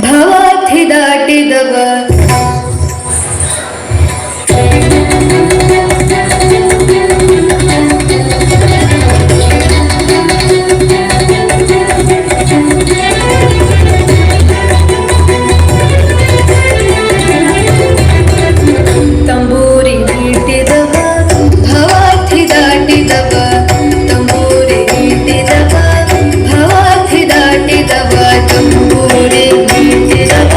ಭವಾರ್ಥಿ ದಾಟಿದವ ತಂಬೂರಿ ನೀಟಿದವ ಭವಾರ್ಥಿ ದಾಟಿದವ ತಂಬೂರಿ ನೀಟಿದವ ಭವಾರ್ಥಿ ದಾಟಿದವ ತಂಬೂರಿ ನೀಟಿದವ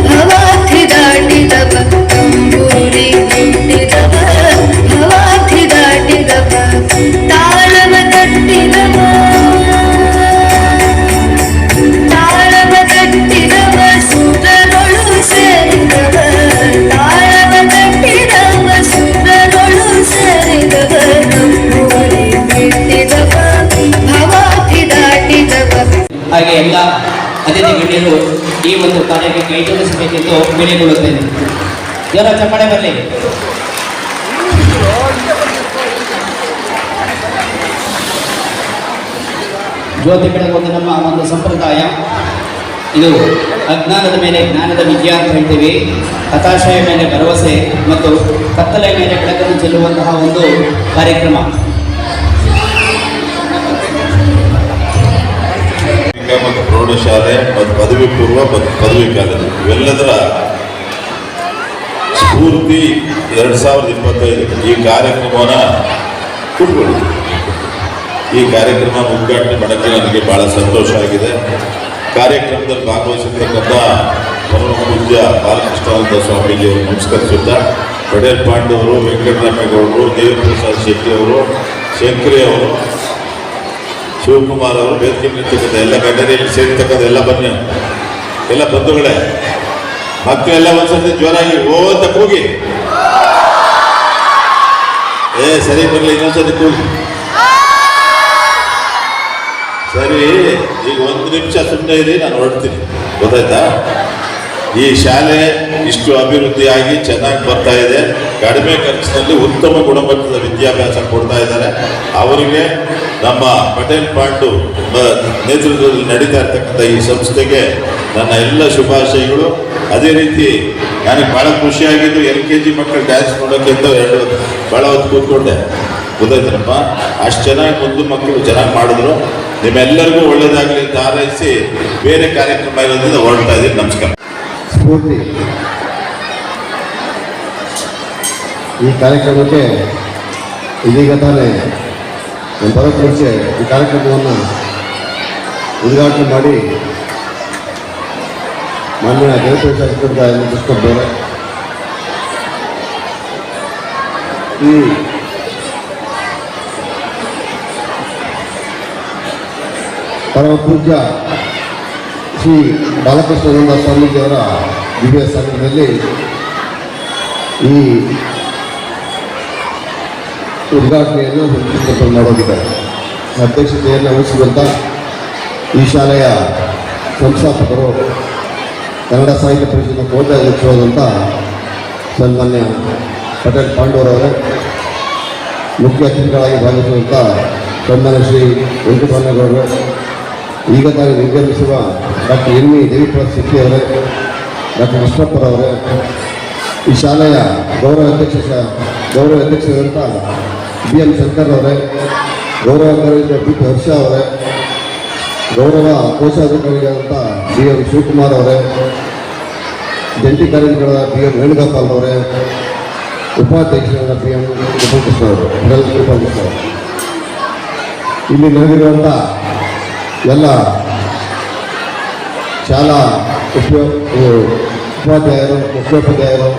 ಭವಾರ್ಥಿ ದಾಟಿದವ ತಂಬೂರಿ ನೀಟಿದವ ಭವಾರ್ಥಿ ದಾಟಿದವ ತಾಳವ ತಟ್ಟಿದವ ತಾಳವ ತಟ್ಟಿದವ ಸುರಗಳು ಸೇರಿದವ ತಾಳವ ತಟ್ಟಿದವ ಸುರಗಳು ಸೇರಿದವ ತಂಬೂರಿ ನೀಟಿದವ ಭವಾರ್ಥಿ ದಾಟಿದವ. ಹಾಗೆ ಎಲ್ಲ ಅತಿಥಿ ಗಣ್ಯರು ಈ ಒಂದು ಕಾರ್ಯಕ್ಕೆ ಕೈಜೋಡಿಸಬೇಕೆಂದು ವಿನಯಗೊಳ್ಳುತ್ತೇನೆ. ಜನ ಚಪ್ಪಾಳೆ ಬರಲಿ. ಜ್ಯೋತಿ ಬೆಳಗುವುದು ನಮ್ಮ ಒಂದು ಸಂಪ್ರದಾಯ. ಇದು ಅಜ್ಞಾನದ ಮೇಲೆ ಜ್ಞಾನದ ವಿಜಯ ಅಂತ ಹೇಳ್ತೀವಿ. ಹತಾಶೆಯ ಮೇಲೆ ಭರವಸೆ ಮತ್ತು ಕತ್ತಲೆಯ ಮೇಲೆ ಬೆಳಕನ್ನು ಚೆಲ್ಲುವಂತಹ ಒಂದು ಕಾರ್ಯಕ್ರಮ. ಮತ್ತು ಪ್ರೌಢಶಾಲೆ ಮತ್ತು ಪದವಿ ಪೂರ್ವ ಮತ್ತು ಪದವಿ ಕಾಲೇಜು ಇವೆಲ್ಲದರ ಸ್ಫೂರ್ತಿ 2025 ಈ ಕಾರ್ಯಕ್ರಮವನ್ನು ಕೂತ್ಕೊಳ್ಳಿ. ಈ ಕಾರ್ಯಕ್ರಮ ಉದ್ಘಾಟನೆ ಮಾಡೋಕ್ಕೆ ನನಗೆ ಭಾಳ ಸಂತೋಷ ಆಗಿದೆ. ಕಾರ್ಯಕ್ರಮದಲ್ಲಿ ಭಾಗವಹಿಸಿರ್ತಕ್ಕಂಥ ಪರಮ ಪೂಜ್ಯ ಬಾಲಕೃಷ್ಣಾನಂದ ಸ್ವಾಮೀಜಿಯವರು ನಮಸ್ಕರಿಸುತ್ತಾ, ಪಟೇಲ್ ಪಾಂಡವರು, ವೆಂಕಟರಾಮೇಗೌಡರು, ದೇವಪ್ರಸಾದ್ ಶೆಟ್ಟಿ ಅವರು, ಶಂಕರಿ ಅವರು, ಶಿವಕುಮಾರ್ ಅವರು, ವೇದಿಕೆ ನಿಂತಕ್ಕಂಥ ಎಲ್ಲ ಗಣ್ಯರಲ್ಲಿ ಸೇರಿರ್ತಕ್ಕಂಥ ಎಲ್ಲ ಬನ್ನಿ, ಎಲ್ಲ ಬಂಧುಗಳೇ, ಮಕ್ಕಳೆಲ್ಲ ಒಂದ್ಸತಿ ಜ್ವರಾಗಿ ಅಂತ ಕೂಗಿ, ಸರಿ ಬರಲಿ, ಇನ್ನೊಂದ್ಸತಿ ಕೂಗಿ. ಸರಿ, ಈಗ 1 ನಿಮಿಷ ಸುಮ್ಮನೆ ಇರಿ, ನಾನು ಹೊರಡ್ತೀನಿ, ಗೊತ್ತಾಯ್ತಾ? ಈ ಶಾಲೆ ಇಷ್ಟು ಅಭಿವೃದ್ಧಿಯಾಗಿ ಚೆನ್ನಾಗಿ ಬರ್ತಾ ಇದೆ, ಕಡಿಮೆ ಖರ್ಚಿನಲ್ಲಿ ಉತ್ತಮ ಗುಣಮಟ್ಟದ ವಿದ್ಯಾಭ್ಯಾಸ ಕೊಡ್ತಾ ಇದ್ದಾರೆ. ಅವರಿಗೆ ನಮ್ಮ ಪಟೇಲ್ ಪಾಂಡು ನೇತೃತ್ವದಲ್ಲಿ ನಡೀತಾ ಇರ್ತಕ್ಕಂಥ ಈ ಸಂಸ್ಥೆಗೆ ನನ್ನ ಎಲ್ಲ ಶುಭಾಶಯಗಳು. ಅದೇ ರೀತಿ ನನಗೆ ಭಾಳ ಖುಷಿಯಾಗಿದ್ದು LKG ಮಕ್ಕಳು ಡ್ಯಾನ್ಸ್ ನೋಡೋಕ್ಕೆ ಅಂತ ಭಾಳ ಹೊತ್ತು ಕೂತ್ಕೊಂಡೆ, ಗೊತ್ತಾಯ್ತನಪ್ಪ. ಅಷ್ಟು ಚೆನ್ನಾಗಿ ಮುಂದೆ ಮಕ್ಕಳು ಚೆನ್ನಾಗಿ ಮಾಡಿದ್ರು. ನಿಮ್ಮೆಲ್ಲರಿಗೂ ಒಳ್ಳೆಯದಾಗಲಿ ಅಂತ ಹಾರೈಸಿ ಬೇರೆ ಕಾರ್ಯಕ್ರಮ ಇರೋದ್ರಿಂದ ಹೊರಡ್ತಾ ಇದ್ದೀನಿ. ನಮಸ್ಕಾರ. ಸ್ಫೂರ್ತಿ ಈ ಕಾರ್ಯಕ್ರಮಕ್ಕೆ ಇದೀಗ ತಾನೇ ಬರೋಕ್ಕೆ ಮುಂಚೆ ಈ ಕಾರ್ಯಕ್ರಮವನ್ನು ಉದ್ಘಾಟನೆ ಮಾಡಿ ಮಾನ್ಯ ಗಣಪತಿ ಶಾಸಕರ ಮುಗಿಸ್ಕೊಡ್ತಾರೆ. ಈ ಪರಮ ಪೂಜ್ಯ ಶ್ರೀ ಬಾಲಕೃಷ್ಣಾನಂದ ಸ್ವಾಮೀಜಿಯವರ ದಿವ್ಯ ಸಾನ್ನಿಧ್ಯದಲ್ಲಿ ಈ ಉದ್ಘಾಟನೆಯನ್ನು ಮಾಡೋದಿದ್ದಾರೆ. ಅಧ್ಯಕ್ಷತೆಯನ್ನು ವಹಿಸಿದಂಥ ಈ ಶಾಲೆಯ ಸಂಸ್ಥಾಪಕರು, ಕನ್ನಡ ಸಾಹಿತ್ಯ ಪರಿಷತ್ನ ಕೋಟ್ಯಾಧ್ಯಕ್ಷರಾದಂಥ ಸನ್ಮಾನ್ಯ ಪಟೇಲ್ ಪಾಂಡೂರವರೇ, ಮುಖ್ಯ ಅತಿಥಿಗಳಾಗಿ ಭಾಗವಹಿಸುವಂಥ ಸನ್ಮಾನ್ಯ ಶ್ರೀ ವೆಂಕಟರಮಣೇಗೌಡರು, ಈಗ ತಾನು ನಿರ್ಗಮಿಸುವ ಡಾಕ್ಟರ್ ಎನ್ ವಿ ದೇವಿಪ್ರಸಾದ್ ಶೆಟ್ಟಿಯವರೇ, ಡಾಕ್ಟರ್ ಕೃಷ್ಣಪ್ಪರವರೇ, ಈ ಶಾಲೆಯ ಗೌರವ ಅಧ್ಯಕ್ಷರಾದಂಥ BM ಶಂಕರ್ರವರೇ, ಗೌರವ ಕಾರ್ಯದರ್ಶಿ ಬಿ ಪಿ ಹರ್ಷ ಅವರೇ, ಗೌರವ ಕೋಶಾಧಿಕಾರಿಗಳಾದಂಥ BM ಶಿವಕುಮಾರ್ ಅವರೇ, ಜಂಟಿ ಕಾರ್ಯದರ್ಶಿಗಳಾದ BM ವೇಣುಗೋಪಾಲ್ ಅವರೇ, ಉಪಾಧ್ಯಕ್ಷರಾದ BM ಗೋಪಾಲಕೃಷ್ಣ ಅವರು, ಇಲ್ಲಿ ನಡೆದಿರುವಂಥ ಎಲ್ಲ ಶಾಲಾ ಉಪಾಧ್ಯಾಯರು, ಮುಖ್ಯೋಪಾಧ್ಯಾಯರು,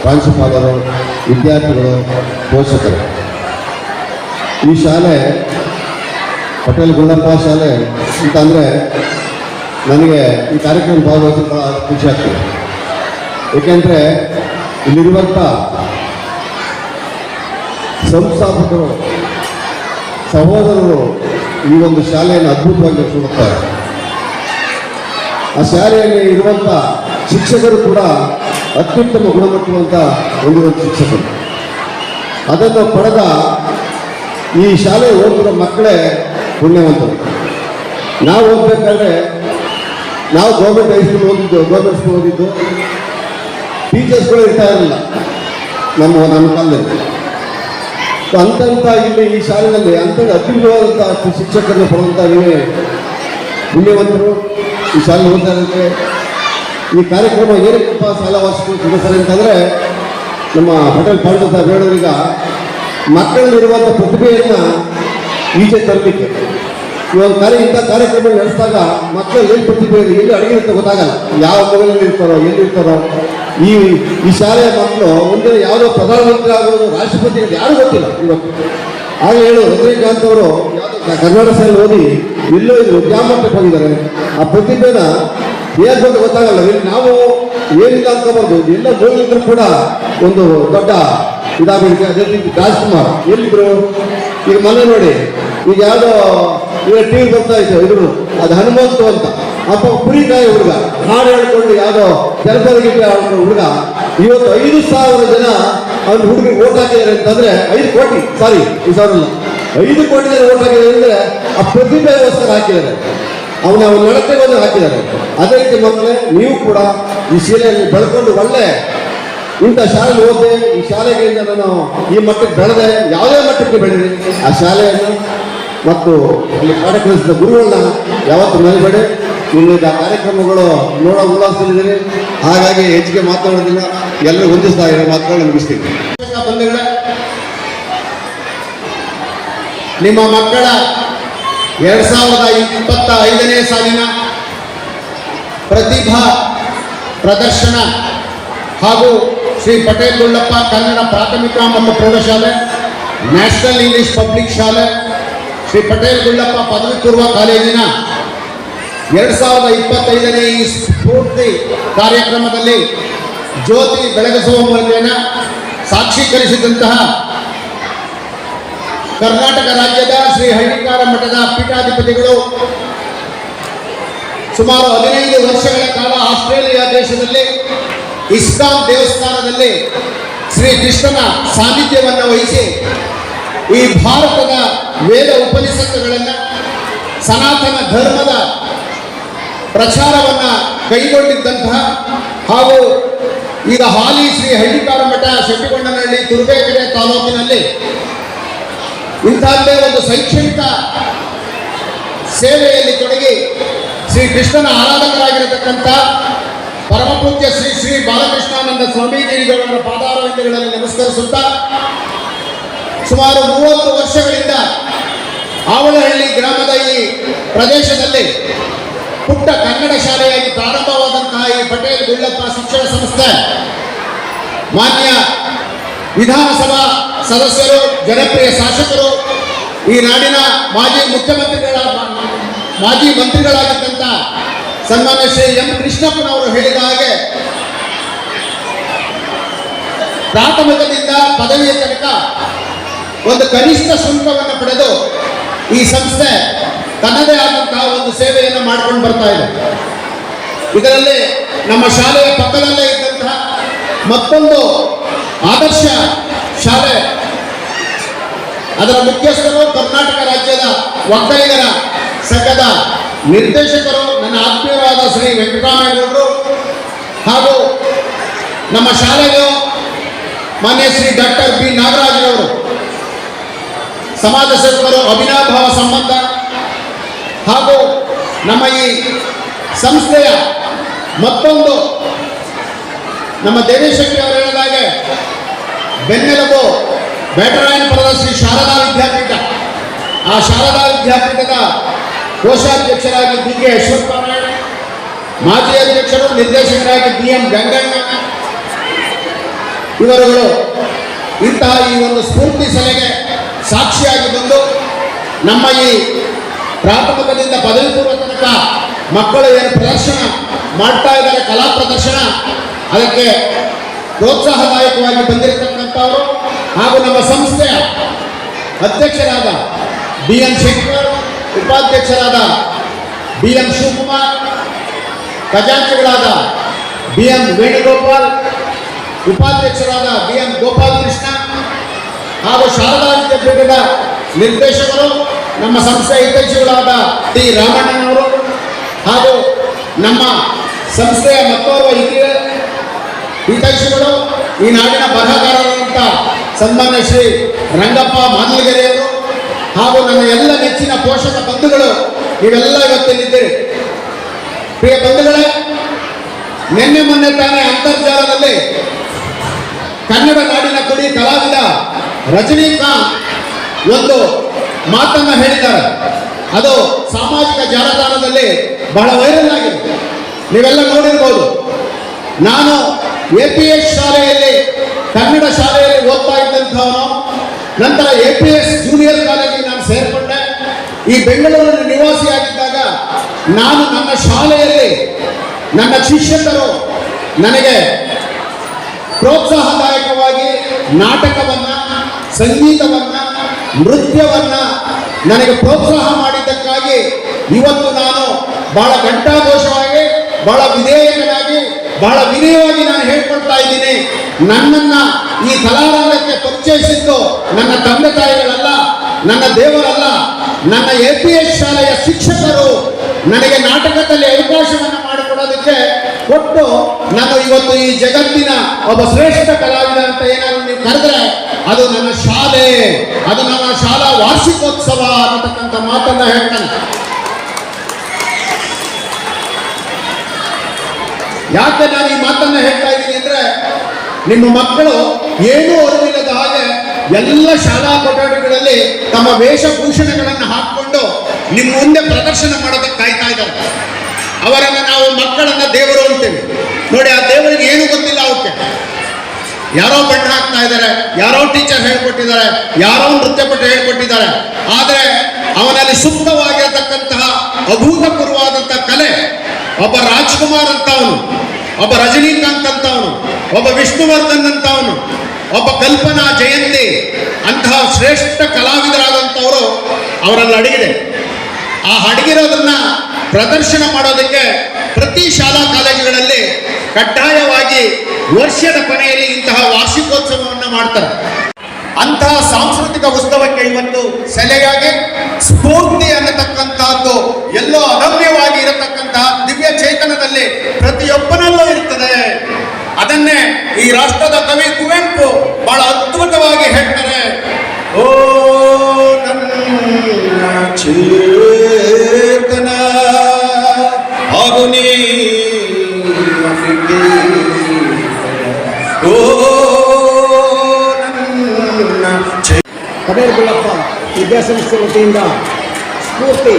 ಪ್ರಾಂಶುಪಾಲರು, ವಿದ್ಯಾರ್ಥಿಗಳು, ಪೋಷಕರು, ಈ ಶಾಲೆ ಪಟೇಲ್ ಗುಳ್ಳಪ್ಪ ಶಾಲೆ ಅಂತಂದರೆ ನನಗೆ ಈ ಕಾರ್ಯಕ್ರಮ ಭಾಗವಹಿಸಿ ಭಾಳ ಖುಷಿ ಆಗ್ತದೆ. ಏಕೆಂದರೆ ಇಲ್ಲಿರುವಂಥ ಸಂಸ್ಥಾಪಕರು, ಸಹೋದರರು ಈ ಒಂದು ಶಾಲೆಯನ್ನು ಅದ್ಭುತವಾಗಿ ನಡೆಸುತ್ತಾರೆ. ಆ ಶಾಲೆಯಲ್ಲಿ ಇರುವಂಥ ಶಿಕ್ಷಕರು ಕೂಡ ಅತ್ಯುತ್ತಮ ಗುಣಮಟ್ಟವಂತ ಹೊಂದಿರುವಂಥ ಶಿಕ್ಷಕರು. ಅದನ್ನು ಪಡೆದ ಈ ಶಾಲೆ ಓದಿರೋ ಮಕ್ಕಳೇ ಪುಣ್ಯವಂತರು. ನಾವು ಓದಬೇಕಾದ್ರೆ ನಾವು ಗೌರ್ಮೆಂಟ್ ಹೈಸ್ಕೂಲ್ ಓದಿದ್ದು ಟೀಚರ್ಸ್ಗಳು ಇರ್ತಾ ಇರಲಿಲ್ಲ ನಮ್ಮ ಕಾಲದಲ್ಲಿ. ಅಂತಂತ ಇಲ್ಲಿ ಈ ಶಾಲೆಯಲ್ಲಿ ಅಂಥ ಅತ್ಯುತ್ತಮವಾದಂಥ ಶಿಕ್ಷಕರನ್ನು ಪಡೆದಂಥ ನೀವೇ ಪುಣ್ಯವಂತರು. ಈ ಶಾಲೆ ಓದ್ತಾ ಇರೋಕ್ಕೆ ಈ ಕಾರ್ಯಕ್ರಮ ಏನಕ್ಕಪ್ಪ ಶಾಲಾ ವಾರ್ಷಿಕ ಸದಸ್ಯರು ಅಂತಂದರೆ, ನಮ್ಮ ಪಟೇಲ್ ಪಾಂಡು ಸಾಹೇಬ್ ಹೇಳೋರೀಗ ಮಕ್ಕಳಲ್ಲಿರುವಂಥ ಪ್ರತಿಭೆಯನ್ನು ಈಚೆ ತರಲಿಕ್ಕೆ ಇಂಥ ಕಾರ್ಯಕ್ರಮ ನಡೆಸಿದಾಗ ಮಕ್ಕಳಲ್ಲಿ ಏನು ಪ್ರತಿಭೆ ಇದೆ, ಎಲ್ಲಿ ಅಡುಗೆ ಇರುತ್ತೆ ಗೊತ್ತಾಗಲ್ಲ, ಯಾವ ಮಗನಲ್ಲಿ ಇರ್ತಾರೋ ಎಲ್ಲಿರ್ತಾರೋ. ಈ ಶಾಲೆಯ ಮಕ್ಕಳು ಒಂದಿನ ಯಾವುದೋ ಪ್ರಧಾನಮಂತ್ರಿ ಆಗೋದು, ರಾಷ್ಟ್ರಪತಿ ಯಾರೂ ಗೊತ್ತಿಲ್ಲ ಇವತ್ತು. ಆಗ ಹೇಳು ರಜನಿಕಾಂತ್ ಅವರು ಯಾವುದೋ ಕರ್ನಾಟಕ ಶಾಲೆ ಓದಿ ಎಲ್ಲೋ ಇದು ವಿದ್ಯಾಮಟ್ಟಕ್ಕೆ ಹೋಗಿದ್ದಾರೆ. ಆ ಪ್ರತಿಭೆನ ಏನು ಅಂತ ಗೊತ್ತಾಗಲ್ಲ. ನಾವು ಏನಿಲ್ಲ ಅನ್ಕೋಬೋದು, ಎಲ್ಲ ಹೋಗಿದ್ರು ಕೂಡ ಒಂದು ದೊಡ್ಡ ಇದಾಗಿದೆ. ಅದೇ ರೀತಿ ರಾಜ್ಕುಮಾರ್ ಎಲ್ಲಿದ್ರು, ಈಗ ಮನೆ ನೋಡಿ, ಈಗ ಯಾವುದೋ ಈಗ TV ಬರ್ತಾ ಇತ್ತು ಇದ್ರು, ಅದು ಹನುಮಂತು ಅಂತ ಅಪ್ಪ ಕುರಿಕಾಯಿ ಹುಡುಗ ಹಾಡು ಹೇಳ್ಕೊಂಡು ಯಾವುದೋ ಜನಪದ ಗೀತೆ ಆಡ್ಕೊಂಡು ಹುಡುಗ ಇವತ್ತು 5,000 ಜನ ಅವ್ನ ಹುಡುಗಿಗೆ ಓಟ್ ಹಾಕಿದ್ದಾರೆ ಅಂತಂದ್ರೆ 5 ಕೋಟಿ, ಸಾರಿ 5 ಕೋಟಿ ಜನ ಓಟ್ ಹಾಕಿದ್ದಾರೆ ಅಂದರೆ ಆ ಪ್ರತಿಭೆಗೋಸ್ಕರ ಹಾಕಿದ್ದಾರೆ, ಅವನ ನಡತೆಗೊಂದು ಹಾಕಿದ್ದಾರೆ. ಅದೇ ರೀತಿ ಮಕ್ಕಳೇ, ನೀವು ಕೂಡ ಈ ಶಾಲೆಯಲ್ಲಿ ಬೆಳ್ಕೊಂಡು ಒಳ್ಳೆ ಇಂಥ ಶಾಲೆಗೆ ಓದಿದೆ, ಈ ಶಾಲೆಗಳಿಂದ ನಾನು ಈ ಮಟ್ಟಕ್ಕೆ ಬೆಳೆದೆ, ಯಾವುದೇ ಮಟ್ಟಕ್ಕೆ ಬೆಳೆದೆ, ಆ ಶಾಲೆಯನ್ನು ಮತ್ತು ಅಲ್ಲಿ ಪಾಠ ಕಲಿಸಿದ ಗುರುಗಳನ್ನ ಯಾವತ್ತು ಮರಿಬೇಡಿ. ಇನ್ನೀಗ ಕಾರ್ಯಕ್ರಮಗಳು ನೋಡೋ ಉಲ್ಲಾಸದಲ್ಲಿದ್ದೀರಿ, ಹಾಗಾಗಿ ಹೆಚ್ಚಿಗೆ ಮಾತನಾಡೋದಿಲ್ಲ, ಎಲ್ಲರೂ ಹೊಂದಿಸ್ತಾ ಇರೋ ಮಾತುಗಳನ್ನ ಮುಗಿಸ್ತೀನಿ. ಬಂಧುಗಳೇ, ನಿಮ್ಮ ಮಕ್ಕಳ 2025ನೇ ಸಾಲಿನ ಪ್ರತಿಭಾ ಪ್ರದರ್ಶನ ಹಾಗೂ ಶ್ರೀ ಪಟೇಲ್ ಗುಳ್ಳಪ್ಪ ಕನ್ನಡ ಪ್ರಾಥಮಿಕ ಮತ್ತು ಪ್ರೌಢಶಾಲೆ, ನ್ಯಾಷನಲ್ ಇಂಗ್ಲಿಷ್ ಪಬ್ಲಿಕ್ ಶಾಲೆ, ಶ್ರೀ ಪಟೇಲ್ ಗುಳ್ಳಪ್ಪ ಪದವಿ ಪೂರ್ವ ಕಾಲೇಜಿನ 2025ನೇ ಈ ಸ್ಫೂರ್ತಿ ಕಾರ್ಯಕ್ರಮದಲ್ಲಿ ಜ್ಯೋತಿ ಬೆಳಗಿಸುವ ಮೂಲಕ ಸಾಕ್ಷೀಕರಿಸಿದಂತಹ ಕರ್ನಾಟಕ ರಾಜ್ಯದ ಶ್ರೀ ಹಳ್ಳಿಕಾರ ಮಠದ ಪೀಠಾಧಿಪತಿಗಳು ಸುಮಾರು 15 ವರ್ಷಗಳ ಕಾಲ ಆಸ್ಟ್ರೇಲಿಯಾ ದೇಶದಲ್ಲಿ ಇಸ್ಕಾನ್ ದೇವಸ್ಥಾನದಲ್ಲಿ ಶ್ರೀ ಕೃಷ್ಣನ ಸಾನ್ನಿಧ್ಯವನ್ನು ವಹಿಸಿ ಈ ಭಾರತದ ವೇದ ಉಪನಿಷತ್ತುಗಳನ್ನು ಸನಾತನ ಧರ್ಮದ ಪ್ರಚಾರವನ್ನು ಕೈಗೊಂಡಿದ್ದಂತಹ ಹಾಗೂ ಈಗ ಹಾಲಿ ಶ್ರೀ ಹಳ್ಳಿಕಾರ ಮಠ ಶೆಟ್ಟಿಗೊಂಡನಹಳ್ಳಿ ತುರುವೇಕೆರೆ ತಾಲೂಕಿನಲ್ಲಿ ಇಂತಹದ್ದೇ ಒಂದು ಶೈಕ್ಷಣಿಕ ಸೇವೆಯಲ್ಲಿ ತೊಡಗಿ ಶ್ರೀ ಕೃಷ್ಣನ ಆರಾಧಕರಾಗಿರತಕ್ಕಂಥ ಪರಮಪೂಜ್ಯ ಶ್ರೀ ಶ್ರೀ ಬಾಲಕೃಷ್ಣಾನಂದ ಸ್ವಾಮೀಜಿಯವರ ಪಾದಾರವಿಂದಗಳಲ್ಲಿ ನಮಸ್ಕರಿಸುತ್ತಾ ಸುಮಾರು 30 ವರ್ಷಗಳಿಂದ ಆವಳಹಳ್ಳಿ ಗ್ರಾಮದ ಈ ಪ್ರದೇಶದಲ್ಲಿ ಪುಟ್ಟ ಕನ್ನಡ ಶಾಲೆಯಾಗಿ ಪ್ರಾರಂಭವಾದಂತಹ ಈ ಪಟೇಲ್ ಗುಳ್ಳಪ್ಪ ಶಿಕ್ಷಣ ಸಂಸ್ಥೆ ಮಾನ್ಯ ವಿಧಾನಸಭಾ ಸದಸ್ಯರು, ಜನಪ್ರಿಯ ಶಾಸಕರು, ಈ ನಾಡಿನ ಮಾಜಿ ಮಂತ್ರಿಗಳಾಗಿದ್ದಂಥ ಸನ್ಮಾನ್ಯ ಶ್ರೀ ಎಂ ಕೃಷ್ಣಪ್ಪನವರು ಹೇಳಿದ ಹಾಗೆ ಪ್ರಾಥಮಿಕದಿಂದ ಪದವಿಯ ತನಕ ಒಂದು ಕನಿಷ್ಠ ಶುಲ್ಕವನ್ನು ಪಡೆದು ಈ ಸಂಸ್ಥೆ ತನ್ನದೇ ಆದಂತಹ ಒಂದು ಸೇವೆಯನ್ನು ಮಾಡ್ಕೊಂಡು ಬರ್ತಾ ಇದೆ. ಇದರಲ್ಲಿ ನಮ್ಮ ಶಾಲೆಯ ಪಕ್ಕದಲ್ಲೇ ಇದ್ದಂತಹ ಮತ್ತೊಂದು ಆದರ್ಶ ಶಾಲೆ, ಅದರ ಮುಖ್ಯಸ್ಥರು ಕರ್ನಾಟಕ ರಾಜ್ಯದ ಒಕ್ಕಲಿಗರ ಸಂಘದ ನಿರ್ದೇಶಕರು ನನ್ನ ಆತ್ಮೀಯರಾದ ಶ್ರೀ ವೆಂಕಟರಾಮೇಗೌಡರು ಹಾಗೂ ನಮ್ಮ ಶಾಲೆಗೆ ಮಾನ್ಯ ಶ್ರೀ ಡಾಕ್ಟರ್ ಬಿ ನಾಗರಾಜರವರು, ಸಮಾಜ ಸೇವಕರು, ಅವಿನಾಭಾವ ಸಂಬಂಧ ಹಾಗೂ ನಮ್ಮ ಈ ಸಂಸ್ಥೆಯ ಮತ್ತೊಂದು ನಮ್ಮ ದೇವೇಶಕ್ತಿ ಅವರು ಹೇಳಿದಾಗೆ ಬೆನ್ನೆಲುಬು ಬೇಟರಾಯನಪುರದ ಶ್ರೀ ಶಾರದಾ ವಿದ್ಯಾಪೀಠ, ಆ ಶಾರದಾ ವಿದ್ಯಾಪೀಠದ ಕೋಶಾಧ್ಯಕ್ಷರಾಗಿ ಬಿ ಕೆ ಅಶ್ವತ್ಥನಾರಾಯಣ, ಮಾಜಿ ಅಧ್ಯಕ್ಷರು ನಿರ್ದೇಶಕರಾಗಿ ಬಿ ಎಂ ಗಂಗಣ್ಣ ಇವರುಗಳು ಇಂತಹ ಈ ಒಂದು ಸ್ಫೂರ್ತಿ ಸಲಹೆಗೆ ಸಾಕ್ಷಿಯಾಗಿ ಬಂದು ನಮ್ಮ ಈ ಪ್ರಾಥಮಿಕದಿಂದ ಪದವಿ ಪೂರ್ವ ತನಕ ಮಕ್ಕಳು ಏನು ಪ್ರದರ್ಶನ ಮಾಡ್ತಾ ಇದ್ದಾರೆ, ಕಲಾ ಪ್ರದರ್ಶನ, ಅದಕ್ಕೆ ಪ್ರೋತ್ಸಾಹದಾಯಕವಾಗಿ ಬಂದಿರತಕ್ಕಂಥವರು ಹಾಗೂ ನಮ್ಮ ಸಂಸ್ಥೆಯ ಅಧ್ಯಕ್ಷರಾದ ಬಿ ಎನ್ ಶಂಕರ್, ಉಪಾಧ್ಯಕ್ಷರಾದ ಬಿ ಎಂ ಶಿವಕುಮಾರ್, ಖಜಾಂಚಿಗಳಾದ ಬಿ ಎಂ ವೇಣುಗೋಪಾಲ್, ಉಪಾಧ್ಯಕ್ಷರಾದ ಬಿ ಎಂ ಗೋಪಾಲ್ ಕೃಷ್ಣ ಹಾಗೂ ಶಾರದಾ ವಿದ್ಯಾಪೀಠದ ನಿರ್ದೇಶಕರು ನಮ್ಮ ಸಂಸ್ಥೆಯ ಹಿತೈಷಿಗಳಾದ ಟಿ ರಾಮಣ್ಣನವರು ಹಾಗೂ ನಮ್ಮ ಸಂಸ್ಥೆಯ ಮತ್ತೋರ್ವ ಹಿತೈಷಿಗಳು ಈ ನಾಡಿನ ಬರಹಗಾರರಾದಂಥ ಸನ್ಮಾನ್ಯ ಶ್ರೀ ರಂಗಪ್ಪ ಮಾದಲಗೆರೆಯವರು ಹಾಗೂ ನನ್ನ ಎಲ್ಲ ನೆಚ್ಚಿನ ಪೋಷಕ ಬಂಧುಗಳು, ನೀವೆಲ್ಲ ಇವತ್ತಿಲ್ಲಿದ್ದೀರಿ. ಪ್ರಿಯ ಬಂಧುಗಳೇ, ನಿನ್ನೆ ಮೊನ್ನೆ ತಾನೇ ಅಂತರ್ಜಾಲದಲ್ಲಿ ಕನ್ನಡ ನಾಡಿನ ಕುಡಿ ಕಲಾವಿದ ರಜನಿಕಾಂತ್ ಒಂದು ಮಾತನ್ನು ಹೇಳಿದ್ದಾರೆ. ಅದು ಸಾಮಾಜಿಕ ಜಾಲತಾಣದಲ್ಲಿ ಬಹಳ ವೈರಲ್ ಆಗಿದೆ, ನೀವೆಲ್ಲ ನೋಡಿರ್ಬೋದು. ನಾನು APS ಶಾಲೆಯಲ್ಲಿ, ಕನ್ನಡ ಶಾಲೆಯಲ್ಲಿ ಓದ್ತಾ ಇದ್ದಂಥವನು. ನಂತರ APS ಜೂನಿಯರ್ ಕಾಲೇಜಿಗೆ ನಾನು ಸೇರಿಕೊಂಡೆ. ಈ ಬೆಂಗಳೂರಿನ ನಿವಾಸಿಯಾಗಿದ್ದಾಗ ನಾನು ನನ್ನ ಶಾಲೆಯಲ್ಲಿ ನನ್ನ ಶಿಕ್ಷಕರು ನನಗೆ ಪ್ರೋತ್ಸಾಹದಾಯಕವಾಗಿ ನಾಟಕವನ್ನು, ಸಂಗೀತವನ್ನು, ನೃತ್ಯವನ್ನು ನನಗೆ ಪ್ರೋತ್ಸಾಹ ಮಾಡಿದ್ದಕ್ಕಾಗಿ ಇವತ್ತು ನಾನು ಬಹಳ ಘಂಟಾಘೋಷವಾಗಿ, ಬಹಳ ವಿಧೇಯಕನಾಗಿ, ಬಹಳ ವಿನಯವಾಗಿ ನಾನು ಹೇಳ್ಕೊಳ್ತಾ ಇದ್ದೀನಿ. ನನ್ನನ್ನು ಈ ಕಲಾರಂಗಕ್ಕೆ ಪರಿಚಯಿಸಿದ್ದು ನನ್ನ ತಂದೆ ತಾಯಿಗಳಲ್ಲ, ನನ್ನ ದೇವರಲ್ಲ, ನನ್ನ APS ಶಾಲೆಯ ಶಿಕ್ಷಕರು ನನಗೆ ನಾಟಕದಲ್ಲಿ ಅವಕಾಶವನ್ನು ಮಾಡಿಕೊಡೋದಕ್ಕೆ ಕೊಟ್ಟು ನಾನು ಇವತ್ತು ಈ ಜಗತ್ತಿನ ಒಬ್ಬ ಶ್ರೇಷ್ಠ ಕಲಾವಿದ ಅಂತ ಏನಾದ್ರು ನೀವು ಕರೆದ್ರೆ ಅದು ನನ್ನ ಶಾಲೆ, ಅದು ನನ್ನ ಶಾಲಾ ವಾರ್ಷಿಕೋತ್ಸವ ಅನ್ನತಕ್ಕಂಥ ಮಾತನ್ನ ಹೇಳ್ತಾನೆ. ಯಾಕೆ ನಾನು ಈ ಮಾತನ್ನ ಹೇಳ್ತಾ ಇದ್ದೀನಿ ಅಂದ್ರೆ, ನಿಮ್ಮ ಮಕ್ಕಳು ಏನೂ ಅರಿವಿಲ್ಲದ ಹಾಗೆ ಎಲ್ಲ ಶಾಲಾ ಕೊಠಡಿಗಳಲ್ಲಿ ತಮ್ಮ ವೇಷಭೂಷಣಗಳನ್ನು ಹಾಕಿಕೊಂಡು ನಿಮ್ಮ ಮುಂದೆ ಪ್ರದರ್ಶನ ಮಾಡೋದಕ್ಕೆ ಕಾಯ್ತಾ ಇದ್ದಾರೆ. ಅವರನ್ನು ನಾವು ಮಕ್ಕಳನ್ನ ದೇವರು ಅಂತೀವಿ ನೋಡಿ. ಆ ದೇವರಿಗೆ ಏನು ಗೊತ್ತಿಲ್ಲ, ಅವಕ್ಕೆ ಯಾರೋ ಬಣ್ಣ ಹಾಕ್ತಾ ಇದ್ದಾರೆ, ಯಾರೋ ಟೀಚರ್ ಹೇಳ್ಕೊಟ್ಟಿದ್ದಾರೆ, ಯಾರೋ ನೃತ್ಯಪಟು ಹೇಳ್ಕೊಟ್ಟಿದ್ದಾರೆ. ಆದರೆ ಅವನಲ್ಲಿ ಸುಪ್ತವಾಗಿರತಕ್ಕಂತಹ ಅಭೂತಪೂರ್ವವಾದಂತಹ ಕಲೆ, ಒಬ್ಬ ರಾಜ್ಕುಮಾರ್ ಅಂತವನು, ಒಬ್ಬ ರಜನಿಕಾಂತ್ ಅಂತವನು, ಒಬ್ಬ ವಿಷ್ಣುವರ್ಧನ್ ಅಂತವನು, ಒಬ್ಬ ಕಲ್ಪನಾ ಜಯಂತಿ ಅಂತಹ ಶ್ರೇಷ್ಠ ಕಲಾವಿದರಾದಂಥವರು ಅವರಲ್ಲಿ ಅಡಗಿದೆ. ಆ ಅಡಗಿರೋದನ್ನ ಪ್ರದರ್ಶನ ಮಾಡೋದಕ್ಕೆ ಪ್ರತಿ ಶಾಲಾ ಕಾಲೇಜುಗಳಲ್ಲಿ ಕಡ್ಡಾಯವಾಗಿ ವರ್ಷದ ಕೊನೆಯಲ್ಲಿ ಇಂತಹ ವಾರ್ಷಿಕೋತ್ಸವವನ್ನು ಮಾಡ್ತಾರೆ. ಅಂತಹ ಸಾಂಸ್ಕೃತಿಕ ಉತ್ಸವಕ್ಕೆ ಇವತ್ತು ಸೆಲೆಯಾಗಿ ಸ್ಫೂರ್ತಿ ಅನ್ನತಕ್ಕಂತಹದ್ದು ಎಲ್ಲೋ ಅರಮ್ಯವಾಗಿ ಇರತಕ್ಕಂತಹ ದಿವ್ಯ ಚೇತನದಲ್ಲಿ ಪ್ರತಿಯೊಬ್ಬನಲ್ಲೂ ಇರ್ತದೆ. ಅದನ್ನೇ ಈ ರಾಷ್ಟ್ರದ ಕವಿ ಕುವೆಂಪು ಬಹಳ ಅದ್ಭುತವಾಗಿ ಹೇಳ್ತಾರೆ. ಓ ನನ್ನ ಚೇತನ ಹಾಗೂ ನೀ ಓ ಪಟೇಲ್ ಗುಳ್ಳಪ್ಪ ವಿದ್ಯಾಸಂಸ್ಥೆ ವತಿಯಿಂದ ಸ್ಫೂರ್ತಿ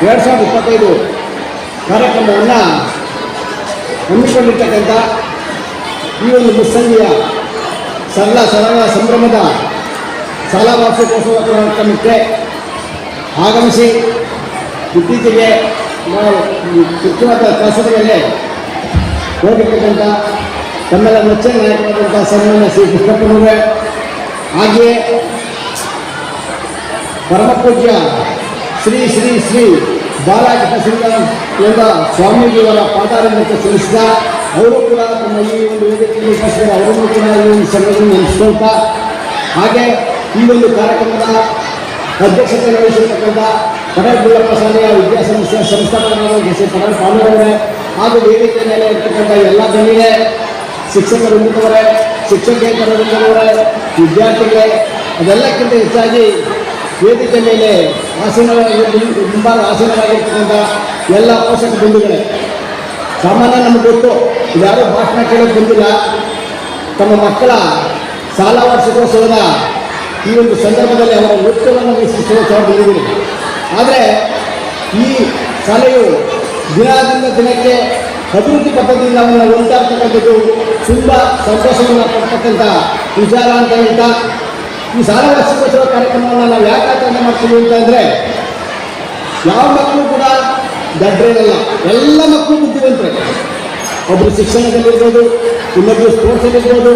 2025 ಕಾರ್ಯಕ್ರಮವನ್ನು ಹಮ್ಮಿಕೊಂಡಿರ್ತಕ್ಕಂಥ ಈ ಒಂದು ಮುಸ್ಸಂಜೆಯ ಸರಳ ಸಂಭ್ರಮದ ಶಾಲಾ ವಾರ್ಷಿಕೋತ್ಸವ ಕಾರ್ಯಕ್ರಮಕ್ಕೆ ಆಗಮಿಸಿ ಇತ್ತೀಚೆಗೆ ನಾವು ಮುಖ್ಯವಾದ ಕೆಲಸದ ಮೇಲೆ ಹೋಗಿರ್ತಕ್ಕಂಥ ತಮ್ಮೆಲ್ಲ ನೆಚ್ಚಿನ ನಾಯಕರಾದಂಥ ಸನ್ಮಾನ್ಯ ಶ್ರೀ ಕೃಷ್ಣಪ್ಪನವರೇ, ಹಾಗೆಯೇ ಪರಮ ಪೂಜ್ಯ ಶ್ರೀ ಶ್ರೀ ಶ್ರೀ ಬಾಲಕೃಷ್ಣ ಸಿಂಗ ಸ್ವಾಮೀಜಿಯವರ ಪಾದಾರಕ್ಕೆ ಸಲ್ಲಿಸಿದ ಅವರು ಕೂಡ ನಮ್ಮ ಈ ಒಂದು ವೇದಿಕೆಯಲ್ಲಿ ಉಪಸ್ಥಿತರು ಅವರನ್ನು ಕೂಡ ಈ ಒಂದು ಸಂಘಟನೆ ನೆನೆಸ್ಕೊಳ್ತಾ, ಹಾಗೆ ಈ ಒಂದು ಕಾರ್ಯಕ್ರಮದ ಅಧ್ಯಕ್ಷತೆ ವಹಿಸಿರ್ತಕ್ಕಂಥ ಪಟೇಲ್ ಗುಳ್ಳಪ್ಪ ಶಾಲೆಯ ವಿದ್ಯಾಸಂಸ್ಥೆಯ ಸಂಸ್ಥಾಪಕರಾದ ಶ್ರೀ ಪಟೇಲ್ ಪಾಲುವರೇ, ಹಾಗೂ ವೇದಿಕೆ ಮೇಲೆ ಇರ್ತಕ್ಕಂಥ ಎಲ್ಲ ಜನರಿಗೆ, ಶಿಕ್ಷಕರು ವೃಂದವರೇ, ಶಿಕ್ಷಕೇತರ ವೃಂದವರೇ, ವಿದ್ಯಾರ್ಥಿಗಳೇ, ಅದೆಲ್ಲಕ್ಕಿಂತ ಹೆಚ್ಚಾಗಿ ವೇದಿಕೆ ಮೇಲೆ ಮುಂಭಾಗ ಆಸೀನರಾಗಿರ್ತಕ್ಕಂಥ ಎಲ್ಲ ಪೋಷಕ ಬಂಧುಗಳೇ, ಸಾಮಾನ್ಯ ನಮಗೆ ಗೊತ್ತು, ಇದ್ಯಾರೂ ಭಾಷಣ ಕೇಳೋಕೆ ಬಂದಿಲ್ಲ. ತಮ್ಮ ಮಕ್ಕಳ ಶಾಲಾ ವಾರ್ಷಿಕೋತ್ಸವದ ಈ ಒಂದು ಸಂದರ್ಭದಲ್ಲಿ ಅವರ ನೃತ್ಯವನ್ನು ವೀಕ್ಷಿಸುವ ಬಂದಿದ್ದೀನಿ. ಆದರೆ ಈ ಶಾಲೆಯು ದಿನದಿಂದ ದಿನಕ್ಕೆ ಅಭಿವೃದ್ಧಿ ಪದ್ಧತಿಯಿಂದ ಅವನ್ನ ಹೋಗ್ತಾ ಇರ್ತಕ್ಕಂಥದ್ದು ತುಂಬ ಸಂತೋಷವನ್ನು ಪಡ್ತಕ್ಕಂಥ ವಿಚಾರ ಅಂತ ಹೇಳ್ತಾ, ಈ ಶಾಲಾ ವಾರ್ಷಿಕೋತ್ಸವ ಕಾರ್ಯಕ್ರಮವನ್ನು ನಾವು ಯಾಕೆ ಆಚರಣೆ ಮಾಡ್ತೀವಿ ಅಂತಂದರೆ, ಯಾವ ಮಕ್ಕಳು ಕೂಡ ದಡ್ರೇನಲ್ಲ, ಎಲ್ಲ ಮಕ್ಕಳು ಬುದ್ಧಿವಂತರೆ. ಒಬ್ಬರು ಶಿಕ್ಷಣದಲ್ಲಿರ್ಬೋದು, ಇನ್ನೊಬ್ಬರು ಸ್ಪೋರ್ಟ್ಸಲ್ಲಿರ್ಬೋದು,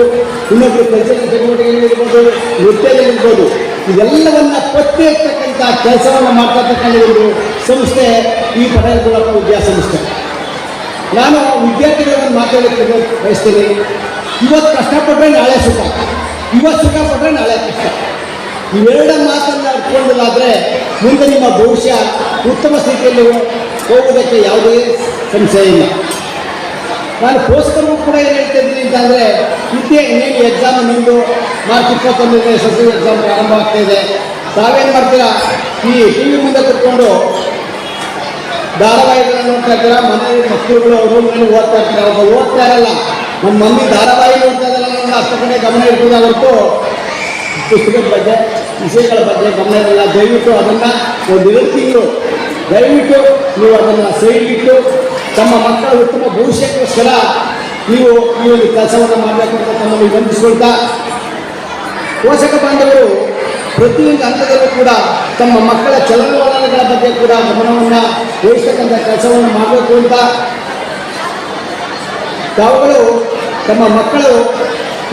ಇನ್ನೊಬ್ಬರು ಕಲ್ಚರಲ್ ಚಟುವಟಿಕೆಗಳಿರ್ಬೋದು, ನೃತ್ಯದಲ್ಲಿರ್ಬೋದು, ಇದೆಲ್ಲವನ್ನ ಪತ್ತೆ ಇರ್ತಕ್ಕಂಥ ಕೆಲಸವನ್ನು ಮಾಡ್ತಾ ಇರ್ತಕ್ಕಂಥ ಒಂದು ಸಂಸ್ಥೆ ಈ ಪಟೇಲ್ ಗುಳ್ಳಪ್ಪ ವಿದ್ಯಾಸಂಸ್ಥೆ. ನಾನು ವಿದ್ಯಾರ್ಥಿಗಳನ್ನು ಮಾತಾಡಲಿಕ್ಕೆ ಬಯಸ್ತೀನಿ. ಇವತ್ತು ಕಷ್ಟಪಟ್ಟರೆ ನಾಳೆ ಸುಖ, ಇವತ್ತು ಸುಖ ಪಟ್ಟರೆ ನಾಳೆ ಕಷ್ಟ. ಇವೆರಡ ಮಾತನ್ನು ಅರ್ಥಕೊಂಡಾದರೆ ಮುಂದೆ ನಿಮ್ಮ ಭವಿಷ್ಯ ಉತ್ತಮ ಸ್ಥಿತಿಯಲ್ಲಿ ಹೋಗುವುದಕ್ಕೆ ಯಾವುದೇ ಸಂಶಯ ಇಲ್ಲ. ನಾನು ಪೋಷಕರಿಗೂ ಕೂಡ ಏನು ಹೇಳ್ತಾ ಇದ್ದೀನಿ ಅಂತಂದರೆ, ವಿದ್ಯೆ ಇನ್ನೇನು ಎಕ್ಸಾಮ್ ನಿಮ್ಮದು ಮಾರ್ಚ್ 21ನೇ ಎಸ್ಎಸ್ಎಲ್ಸಿ ಎಕ್ಸಾಮ್ ಪ್ರಾರಂಭ ಆಗ್ತಾ ಇದೆ. ತಾವೇನು ಮಾಡ್ತೀರಾ, ಈ ಟಿ ವಿ ಮುಂದೆ ಕೂತ್ಕೊಂಡು ಧಾರಾವಾಹಿಗಳನ್ನು ನೋಡ್ತಾ ಇರ್ತೀರ, ಮನೆಯಲ್ಲಿ ಮಕ್ಕಳುಗಳು ರೂಮ್ನಲ್ಲಿ ಓದ್ತಾ ಇರ್ತಾರೆ. ಒಬ್ಬ ಓದ್ತಾ ಇರಲ್ಲ, ನಮ್ಮ ಮಮ್ಮಿ ಧಾರಾವಾಹಿ ನೋಡ್ತಾ ಇದ್ದಲ್ಲ, ನನ್ನ ಅಷ್ಟು ಕಡೆ ಗಮನ ಇರ್ತದೆ ಹೊರತು ಪುಸ್ತಕದ ಬಗ್ಗೆ, ವಿಷಯಗಳ ಬಗ್ಗೆ ಗಮನ ಇರಲ್ಲ. ದಯವಿಟ್ಟು ಅದನ್ನು ಒಂದು 2 ತಿಂಗಳು ದಯವಿಟ್ಟು ನೀವು ಅದನ್ನು ಸೈಡ್ಗಿಟ್ಟು ತಮ್ಮ ಮಕ್ಕಳ ಉತ್ತಮ ಭವಿಷ್ಯಕ್ಕೋಸ್ಕರ ನೀವು ಈ ಒಂದು ಕೆಲಸವನ್ನು ಮಾಡಬೇಕು ಅಂತ ತಮ್ಮನ್ನು ವಿನಂತಿಸಿಕೊಳ್ತಾ, ಪೋಷಕ ಬಾಂಧವರು ಪ್ರತಿಯೊಂದು ಹಂತದಲ್ಲೂ ಕೂಡ ತಮ್ಮ ಮಕ್ಕಳ ಚಲನವಲನಗಳ ಬಗ್ಗೆ ಕೂಡ ಗಮನವನ್ನು ವಹಿಸ್ತಕ್ಕಂಥ ಕೆಲಸವನ್ನು ಮಾಡಬೇಕು ಅಂತ, ತಾವುಗಳು ತಮ್ಮ ಮಕ್ಕಳು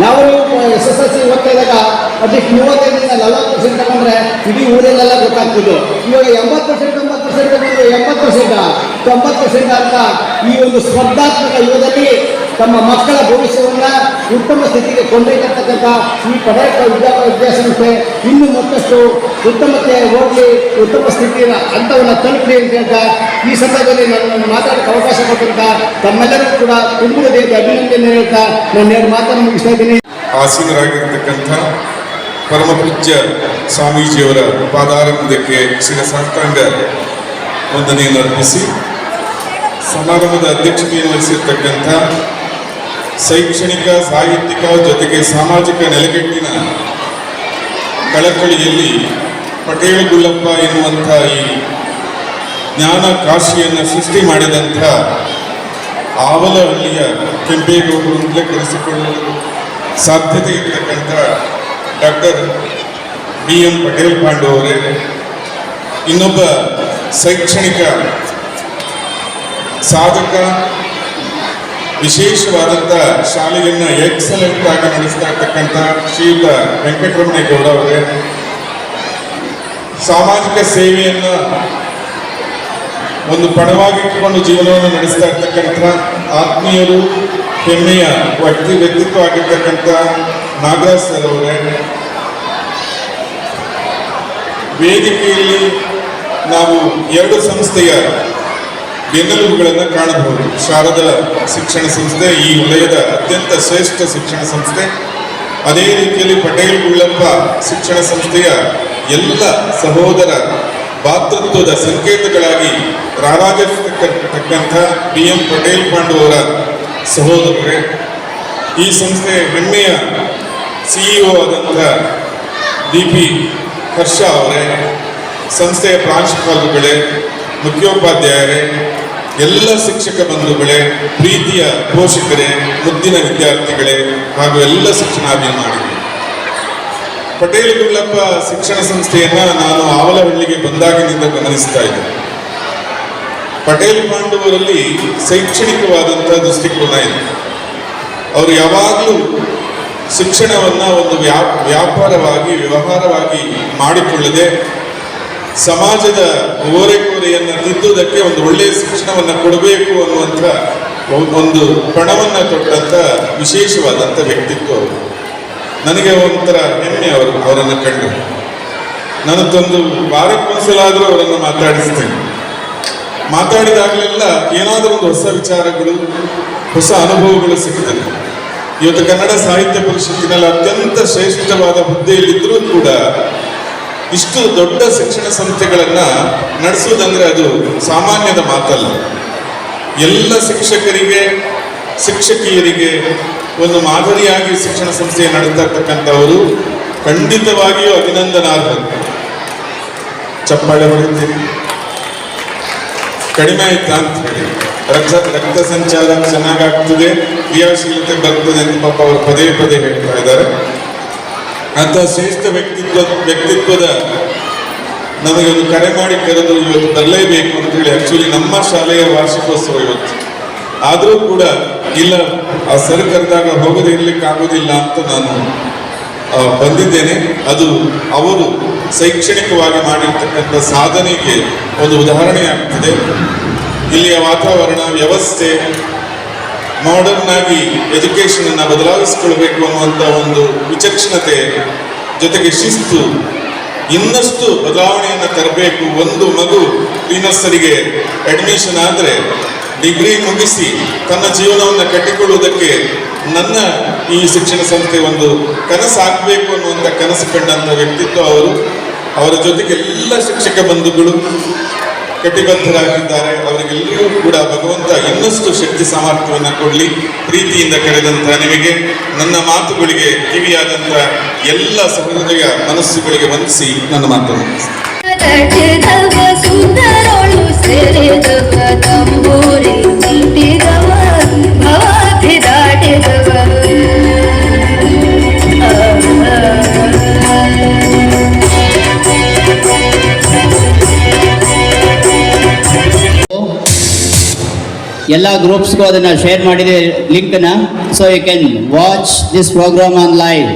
ನಾವು SSLC ಓದ್ತಾ ಇದ್ದಾಗ ಅದಕ್ಕೆ 35ರಿಂದ 40% ತಗೊಂಡ್ರೆ ಇಡೀ ಊರಲ್ಲೆಲ್ಲ ಗೊತ್ತಾಗ್ತಿದ್ದು. ಇವಾಗ 80%, 90% ಬಂದು 80%, 90% ಅಂತ ಈ ಒಂದು ಸ್ಪರ್ಧಾತ್ಮಕ ಯುಗದಲ್ಲಿ ತಮ್ಮ ಮಕ್ಕಳ ಭವಿಷ್ಯವನ್ನು ಉತ್ತಮ ಸ್ಥಿತಿಗೆ ಕೊಂಡೊಯ್ತಕ್ಕಂಥ ಈ ಪಟೇಲ್ ವಿದ್ಯಾಸಂಸ್ಥೆ ಇನ್ನೂ ಮತ್ತಷ್ಟು ಉತ್ತಮಕ್ಕೆ ಹೋಗಲಿ, ಉತ್ತಮ ಸ್ಥಿತಿಯ ಹಂತವನ್ನು ತಲುಪಲಿ ಅಂತ ಹೇಳ್ತಾ, ಈ ಸಂದರ್ಭದಲ್ಲಿ ನಾನು ಮಾತಾಡೋಕ್ಕೆ ಅವಕಾಶ ಕೊಟ್ಟಂತ ತಮ್ಮೆಲ್ಲರಿಗೂ ಕೂಡ ತುಂಬ ಅಭಿನಂದನೆ ಹೇಳ್ತಾ ನಾನು 2 ಮಾತನ್ನು ಮುಗಿಸ್ತಾ ಇದ್ದೀನಿ. ಆಸೀನರಾಗಿರ್ತಕ್ಕಂಥ ಪರಮ ಪೂಜ್ಯ ಸ್ವಾಮೀಜಿಯವರ ಪಾದಾರಂಭಕ್ಕೆ ಶಿರಸಾಷ್ಟಾಂಗ ವಂದನೆಯನ್ನು ಅರ್ಪಿಸಿ, ಸಮಾರಂಭದ ಅಧ್ಯಕ್ಷತೆಯನ್ನು ವಹಿಸಿರ್ತಕ್ಕಂಥ ಶೈಕ್ಷಣಿಕ, ಸಾಹಿತ್ಯಿಕ ಜೊತೆಗೆ ಸಾಮಾಜಿಕ ನೆಲೆಗಟ್ಟಿನ ಕಳಕಳಿಯಲ್ಲಿ ಪಟೇಲ್ ಗುಳ್ಳಪ್ಪ ಎನ್ನುವಂಥ ಈ ಜ್ಞಾನ ಕಾಶಿಯನ್ನು ಸೃಷ್ಟಿ ಮಾಡಿದಂಥ ಆವಲಹಳ್ಳಿಯ ಕೆಂಪೇಗೌಡರು ಅಂತಲೇ ಕರೆಸಿಕೊಳ್ಳಲು ಸಾಧ್ಯತೆ ಇರತಕ್ಕಂಥ ಡಾಕ್ಟರ್ BM ಪಟೇಲ್ ಪಾಂಡು ಅವರೇ, ಇನ್ನೊಬ್ಬ ಶೈಕ್ಷಣಿಕ ಸಾಧಕ, ವಿಶೇಷವಾದಂಥ ಶಾಲೆಯನ್ನು ಎಕ್ಸಲೆಂಟ್ ಆಗಿ ನಡೆಸ್ತಾ ಇರ್ತಕ್ಕಂಥ ಶ್ರೀಯುತ ವೆಂಕಟರಮಣೇಗೌಡ ಅವರೇ, ಸಾಮಾಜಿಕ ಸೇವೆಯನ್ನು ಒಂದು ಪಣವಾಗಿಟ್ಟುಕೊಂಡು ಜೀವನವನ್ನು ನಡೆಸ್ತಾ ಇರ್ತಕ್ಕಂಥ ಆತ್ಮೀಯರು, ಹೆಮ್ಮೆಯ ವ್ಯಕ್ತಿತ್ವ ಆಗಿರ್ತಕ್ಕಂಥ ನಾಗರಾಜ್ ಸರ್ ಅವರೇ, ವೇದಿಕೆಯಲ್ಲಿ ನಾವು ಎರಡು ಸಂಸ್ಥೆಯ ಬೆನ್ನೆಲುಬುಗಳನ್ನು ಕಾಣಬಹುದು. ಶಾರದಾ ಶಿಕ್ಷಣ ಸಂಸ್ಥೆ ಈ ವಲಯದ ಅತ್ಯಂತ ಶ್ರೇಷ್ಠ ಶಿಕ್ಷಣ ಸಂಸ್ಥೆ. ಅದೇ ರೀತಿಯಲ್ಲಿ ಪಟೇಲ್ ಗುಳ್ಳಪ್ಪ ಶಿಕ್ಷಣ ಸಂಸ್ಥೆಯ ಎಲ್ಲ ಸಹೋದರ ಭಾತೃತ್ವದ ಸಂಕೇತಗಳಾಗಿ ರಾರಾಜಿಸತಕ್ಕಂಥ BM ಪಟೇಲ್ ಪಾಂಡು ಅವರ ಸಹೋದರರೇ, ಈ ಸಂಸ್ಥೆಯ ಹೆಮ್ಮೆಯ CEO ಆದಂಥ DP ಹರ್ಷ ಅವರೇ, ಸಂಸ್ಥೆಯ ಪ್ರಾಂಶುಪಾಲರುಗಳೇ, ಮುಖ್ಯೋಪಾಧ್ಯಾಯರೇ, ಎಲ್ಲ ಶಿಕ್ಷಕ ಬಂಧುಗಳೇ, ಪ್ರೀತಿಯ ಪೋಷಕರೇ, ಮುದ್ದಿನ ವಿದ್ಯಾರ್ಥಿಗಳೇ ಹಾಗೂ ಎಲ್ಲ ಶಿಕ್ಷಣಾಭಿಮಾನಿಗಳೇ, ಪಟೇಲ್ ಗುಳ್ಳಪ್ಪ ಶಿಕ್ಷಣ ಸಂಸ್ಥೆಯನ್ನ ನಾನು ಆವಲಹಳ್ಳಿಗೆ ಬಂದಾಗಿನಿಂದ ಗಮನಿಸ್ತಾ ಇದ್ದೆ. ಪಟೇಲ್ ಪಾಂಡವರಲ್ಲಿ ಶೈಕ್ಷಣಿಕವಾದಂತಹ ದೃಷ್ಟಿಕೋನ ಇದೆ. ಅವರು ಯಾವಾಗಲೂ ಶಿಕ್ಷಣವನ್ನ ಒಂದು ವ್ಯಾಪಾರವಾಗಿ ವ್ಯವಹಾರವಾಗಿ ಮಾಡಿಕೊಳ್ಳದೆ ಸಮಾಜದ ಓರೆಕೋರೆಯನ್ನು ತಿದ್ದುವುದಕ್ಕೆ ಒಂದು ಒಳ್ಳೆಯ ಶಿಕ್ಷಣವನ್ನು ಕೊಡಬೇಕು ಅನ್ನುವಂಥ ಒಂದು ಪಣವನ್ನು ತೊಟ್ಟಂಥ ವಿಶೇಷವಾದಂಥ ವ್ಯಕ್ತಿತ್ವ ಅವರು. ನನಗೆ ಒಂಥರ ಹೆಮ್ಮೆ ಅವರನ್ನು ಕಂಡು. ನನ್ನದೊಂದು ವಾರಕ್ಕೊಂದ್ಸಲಾದರೂ ಅವರನ್ನು ಮಾತಾಡಿಸ್ತೇನೆ. ಮಾತಾಡಿದಾಗಲೆಲ್ಲ ಏನಾದರೂ ಒಂದು ಹೊಸ ವಿಚಾರಗಳು, ಹೊಸ ಅನುಭವಗಳು ಸಿಗ್ತದೆ. ಇವತ್ತು ಕನ್ನಡ ಸಾಹಿತ್ಯ ಪರಿಷತ್ತಿನಲ್ಲಿ ಅತ್ಯಂತ ಶ್ರೇಷ್ಠವಾದ ಹುದ್ದೆಯಲ್ಲಿದ್ದರೂ ಕೂಡ ಇಷ್ಟು ದೊಡ್ಡ ಶಿಕ್ಷಣ ಸಂಸ್ಥೆಗಳನ್ನು ನಡೆಸುವುದಂದ್ರೆ ಅದು ಸಾಮಾನ್ಯದ ಮಾತಲ್ಲ. ಎಲ್ಲ ಶಿಕ್ಷಕರಿಗೆ, ಶಿಕ್ಷಕಿಯರಿಗೆ ಒಂದು ಮಾದರಿಯಾಗಿ ಶಿಕ್ಷಣ ಸಂಸ್ಥೆ ನಡೆಸ್ತಾ ಇರ್ತಕ್ಕಂಥವರು ಖಂಡಿತವಾಗಿಯೂ ಅಭಿನಂದನಾರ್ಹರು. ಚಪ್ಪಾಳೆ ಹೊಡಿತೀರಿ, ಕಡಿಮೆ ಆಯ್ತಾ ಅಂತ ಹೇಳಿ, ರಕ್ತ ಸಂಚಾರ ಚೆನ್ನಾಗಾಗ್ತದೆ, ಕ್ರಿಯಾಶೀಲತೆ ಬರ್ತದೆ ಅಂತ ಪಾಪ ಅವರು ಪದೇ ಪದೇ ಹೇಳ್ತಾ ಇದ್ದಾರೆ. ಅಂತ ಶ್ರೇಷ್ಠ ವ್ಯಕ್ತಿತ್ವದ ನಮಗೆ ಒಂದು ಕರೆ ಮಾಡಿ ಕರೆದು ಇವತ್ತು ಬರಲೇಬೇಕು ಅಂತ ಹೇಳಿ, ಆಕ್ಚುಲಿ ನಮ್ಮ ಶಾಲೆಯ ವಾರ್ಷಿಕೋತ್ಸವ ಇವತ್ತು. ಆದರೂ ಕೂಡ ಇಲ್ಲ, ಆ ಸರ್ ಕರೆದಾಗ ಹೋಗದೆ ಇರ್ಲಿಕ್ಕೆ ಆಗೋದಿಲ್ಲ ಅಂತ ನಾನು ಬಂದಿದ್ದೇನೆ. ಅದು ಅವರು ಶೈಕ್ಷಣಿಕವಾಗಿ ಮಾಡಿರ್ತಕ್ಕಂಥ ಸಾಧನೆಗೆ ಒಂದು ಉದಾಹರಣೆ ಆಗ್ತದೆ. ಇಲ್ಲಿಯ ವಾತಾವರಣ, ವ್ಯವಸ್ಥೆ ಮಾಡರ್ನ್ ಆಗಿ ಎಜುಕೇಶನ್ ಅನ್ನು ಬದಲಾಯಿಸಿಕೊಳ್ಬೇಕು ಅನ್ನುವಂಥ ಒಂದು ವಿಚಕ್ಷಣತೆ ಜೊತೆಗೆ ಶಿಸ್ತು, ಇನ್ನಷ್ಟು ಬದಲಾವಣೆಯನ್ನು ತರಬೇಕು. ಒಂದು ಮಗು ಪ್ರೀನರ್ಸರಿಗೆ ಅಡ್ಮಿಷನ್ ಆದರೆ ಡಿಗ್ರಿ ಮುಗಿಸಿ ತನ್ನ ಜೀವನವನ್ನು ಕಟ್ಟಿಕೊಳ್ಳುವುದಕ್ಕೆ ನನ್ನ ಈ ಶಿಕ್ಷಣ ಸಂಸ್ಥೆ ಒಂದು ಕನಸಾಗಬೇಕು ಅನ್ನುವಂಥ ಕನಸು ಕಂಡಂಥ ವ್ಯಕ್ತಿತ್ವ ಅವರು. ಅವರ ಜೊತೆಗೆ ಎಲ್ಲ ಶಿಕ್ಷಕ ಬಂಧುಗಳು ಕಟಿಬದ್ಧರಾಗಿದ್ದಾರೆ. ಅವರಿಗೆಲ್ಲರಿಗೂ ಕೂಡ ಭಗವಂತ ಇನ್ನಷ್ಟು ಶಕ್ತಿ ಸಾಮರ್ಥ್ಯವನ್ನು ಕೊಡಲಿ. ಪ್ರೀತಿಯಿಂದ ಕರೆದಂಥ ನಿಮಗೆ, ನನ್ನ ಮಾತುಗಳಿಗೆ ಕಿವಿಯಾದಂಥ ಎಲ್ಲ ಸಹೃದಯ ಮನಸ್ಸುಗಳಿಗೆ ವಂದಿಸಿ ನನ್ನ ಮಾತನ್ನು ತಟ್ಟಿದವ ಸುಂದರೊಳು ಸೇರಿದವ ತಂಬೂರಿ ನಿಂತಿದವ ಭವಾತಿ ದಾಟಿದವ ಎಲ್ಲ ಗ್ರೂಪ್ಸ್ಗೂ ಅದನ್ನು ಶೇರ್ ಮಾಡಿದೆ ಲಿಂಕ್ನ. So you can watch this programme on live.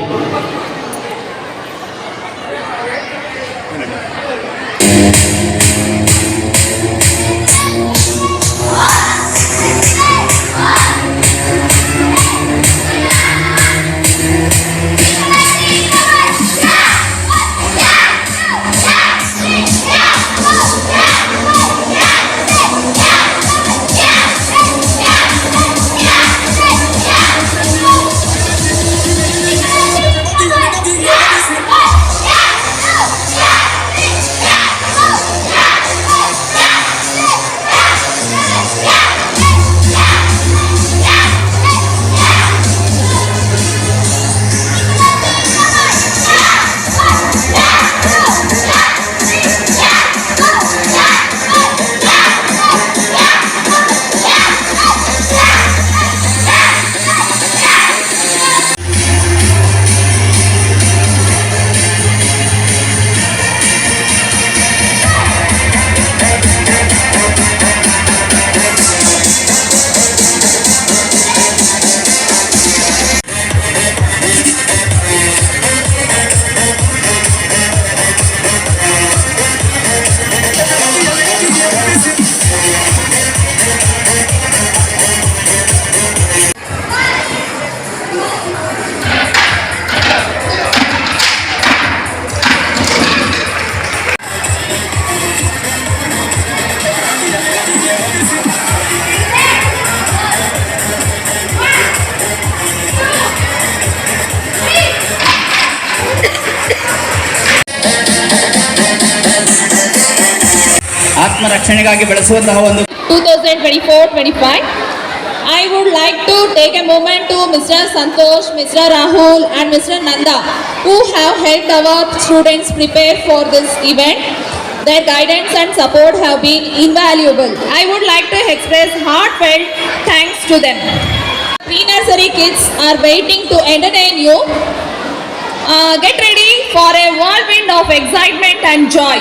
ರಕ್ಷಣೆಗಾಗಿ ಬೆಳೆಸುವಂತಹ ಒಂದು 2024-25. I would like to take a moment to Mr. Santosh, Mr. Rahul and Mr. Nanda who have helped our students prepare for this event. Their guidance and support have been invaluable. I would like to express heartfelt thanks to them. Pre-nursery kids are waiting to entertain you. Get ready for a whirlwind of excitement and joy.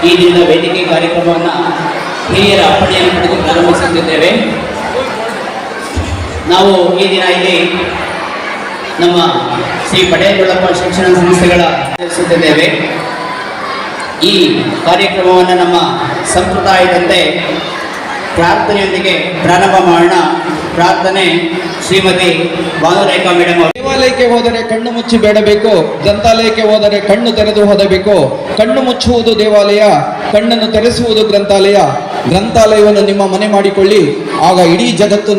ಈ ದಿನದ ವೇದಿಕೆ ಕಾರ್ಯಕ್ರಮವನ್ನು ಹಿರಿಯರ ಅಪ್ಪಣೆಯನ್ನು ಪಡೆದು ಪ್ರಾರಂಭಿಸುತ್ತಿದ್ದೇವೆ. ನಾವು ಈ ದಿನ ಇಲ್ಲಿ ನಮ್ಮ ಶ್ರೀ ಪಟೇಲ್ ಗುಳಪ್ಪ ಶಿಕ್ಷಣ ಸಂಸ್ಥೆಗಳ ನಡೆಸುತ್ತಿದ್ದೇವೆ. ಈ ಕಾರ್ಯಕ್ರಮವನ್ನು ನಮ್ಮ ಸಂಪ್ರದಾಯದಂತೆ ಪ್ರಾರ್ಥನೆಯೊಂದಿಗೆ ಪ್ರಾರಂಭ ಮಾಡೋಣ. ಪ್ರಾರ್ಥನೆ ಶ್ರೀಮತಿ ಭಾನುರೇಖಾ ಮೇಡಮ್. ದೇವಾಲಯಕ್ಕೆ ಹೋದರೆ ಕಣ್ಣು ಮುಚ್ಚಿ ಬೇಡಬೇಕು, ಗ್ರಂಥಾಲಯಕ್ಕೆ ಹೋದರೆ ಕಣ್ಣು ತೆರೆದು ಓದಬೇಕು. ಕಣ್ಣು ಮುಚ್ಚುವುದು ದೇವಾಲಯ, ಕಣ್ಣನ್ನು ತೆರೆಸುವುದು ಗ್ರಂಥಾಲಯ. ಗ್ರಂಥಾಲಯವನ್ನು ನಿಮ್ಮ ಮನೆ ಮಾಡಿಕೊಳ್ಳಿ, ಆಗ ಇಡೀ ಜಗತ್ತು